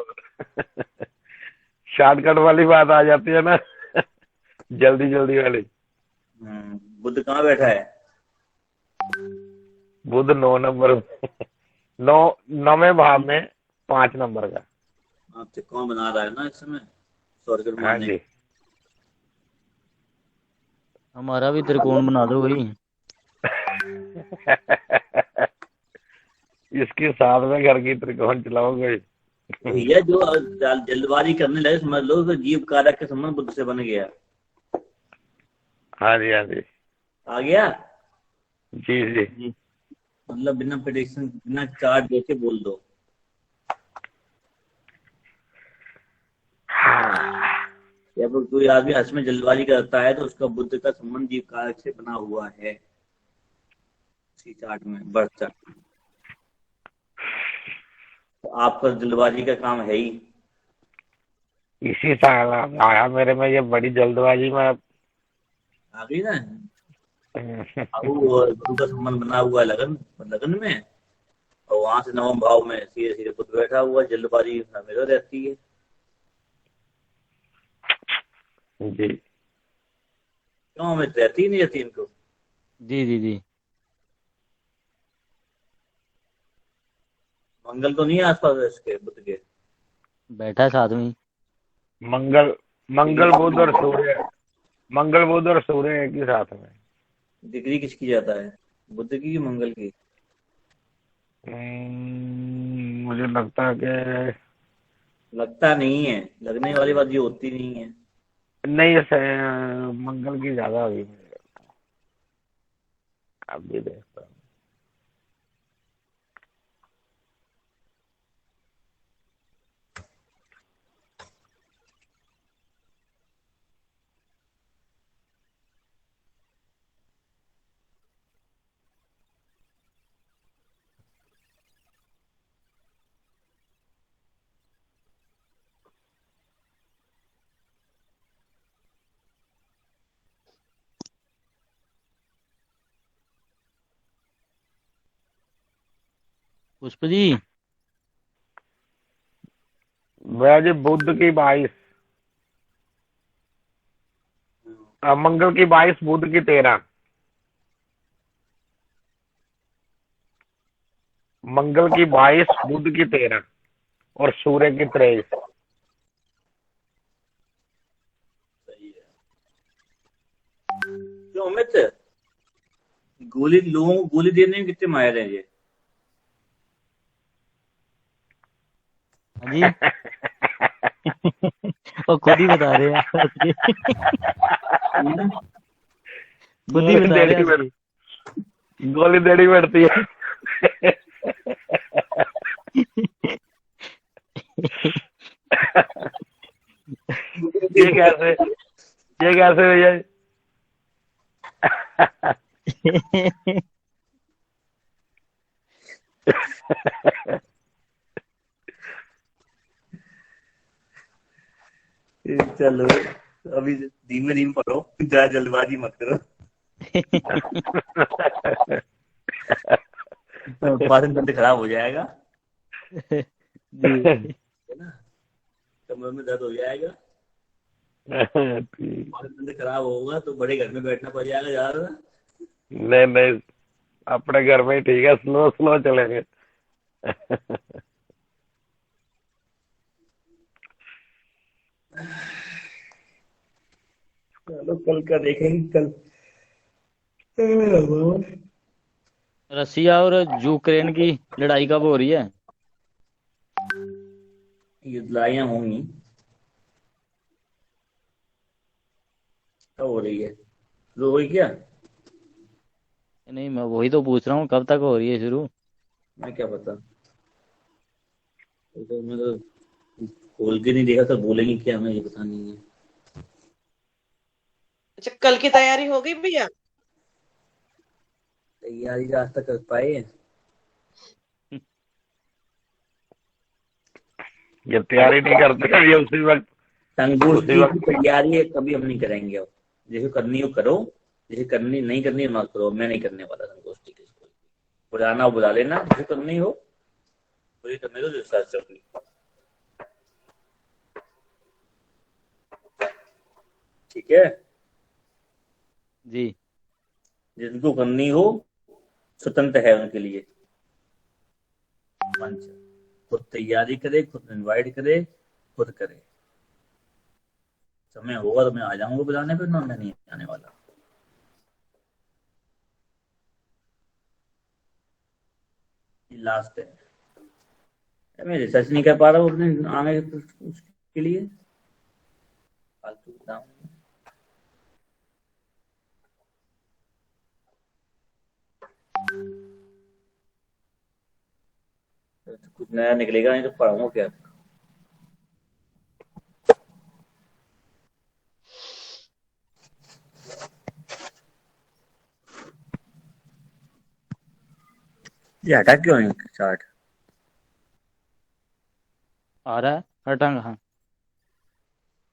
शॉर्टकट वाली बात आ जाती है ना जल्दी वाली। बुध कहाँ बैठा है? बुध 9 नंबर 9वें भाव में 5 नंबर का। आपसे कौन बना रहा है ना इस समय शॉर्टकट हाँ मारने? जी, हमारा भी त्रिकोण बना दो भाई। इसके साथ में घर की त्रिकोण चलाओगे भैया जो जल्दबाजी करने लगे समझ लो तो जीव कारक के संबंध बुद्ध से बन गया। हाँ जी आ गया जी। मतलब बिना प्रेडिक्शन बिना चार्ट देके बोल दो। या फिर कोई आदमी हंस में जल्दबाजी करता है तो उसका बुद्ध का संबंध जीव कारक से बना हुआ है इसी चार्ट में, बर्थ चार्ट। तो आपका जल्दबाजी का काम है ही। इसी साल आया मेरे में ये बड़ी जल्दबाजी में। आ गई ना। गुरु का संबंध बना हुआ है लगन में, और वहां से 9वें भाव में सीधे सीधे बुध बैठा हुआ, जल्दबाजी हमेशा रहती है। जी क्यों हमें रहती नहीं रहती इनको? जी। मंगल तो नहीं है आसपास इसके बुध के? बैठा है साथ में। मंगल बुध और सूर्य एक ही साथ में। डिग्री किसकी जाता है, बुध की कि मंगल की? मुझे लगता है कि लगता नहीं है, लगने वाली बात ये होती नहीं है। नहीं, मंगल की ज्यादा हुई। आप भी देखता हूँ। पुष्प जी, वैसे बुध की 22, मंगल की 22, बुध की 13, मंगल की 22, बुध की 13 और सूर्य की 23। सही है। क्यों अमित, लोगों को गोली देने में कितने माहिर हैं ये? हाँ जी। और खुद ही बता रहे हैं खुद ही बता रहे हैं। गोली देनी पड़ती है। ये कैसे भैया? चलो अभी धीमे धीमे पढ़ो, ज्यादा जल्दबाजी मत करो। पाचन तंत्र खराब हो जाएगा, जी है ना, कमर में दर्द हो जाएगा, पाचन तंत्र खराब होगा तो बड़े घर में बैठना पड़ जाएगा ज्यादा। नहीं नहीं, अपने घर में ही ठीक है, स्लो स्लो चलेंगे। चलो कल का देखेंगे कल। रसिया और यूक्रेन की लड़ाई कब हो रही है? ये लड़ाइयाँ होंगी, कब हो रही है? जो हुई क्या? नहीं, मैं वही तो पूछ रहा हूँ, कब तक हो रही है शुरू? मैं क्या पता, तो मैं तो खोल के नहीं देखा, तो बोलेंगे क्या, हमें ये पता नहीं है। अच्छा, कल की तैयारी हो गई भैया? तैयारी आज तक कर पाए? ये तैयारी नहीं करते ये उसी वक्त। संगोष्ठी की तैयारी है, कभी हम नहीं करेंगे। अब जैसे करनी हो करो, जैसे करनी नहीं करनी मत करो। मैं नहीं करने वाला संगोष्ठी किसी को। बुलाना हो बुला लेना, जैसे करनी हो वही करने दो, जिस साथ चल। ठीक है जी। जिनको करनी हो स्वतंत्र है उनके लिए मंच। खुद तैयारी करे, खुद इनवाइट करे, खुद करे। समय होगा तो मैं आ जाऊंगा बुलाने पे, ना मैं नहीं आने वाला। लास्ट है, मैं रिसर्च नहीं कर पा रहा हूँ अपने आने उसके लिए, फालतू बताऊं। कुछ नया निकलेगा नहीं तो पढ़ाऊंगा क्या? ये हटा क्यों नहीं चार्ट? आ रहा है, हटा कहाँ?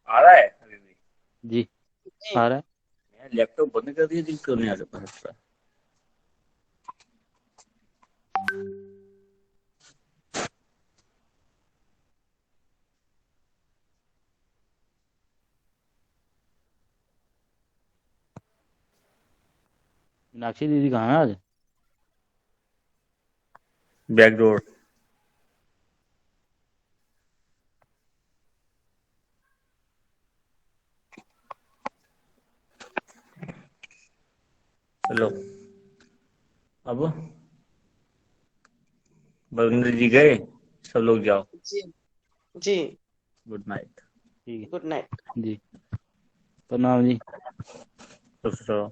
आ रहा है अभी भी? जी आ रहा है। मैं लैपटॉप बंद कर दिया, क्यों नहीं आ सकता? मीनाक्षी दीदी कहाँ है आज? बैकडोर। चलो अब बलविंदर जी गए, सब लोग जाओ। जी जी, गुड नाइट। ठीक है गुड नाइट। जी, प्रणाम जी। खुश रहो।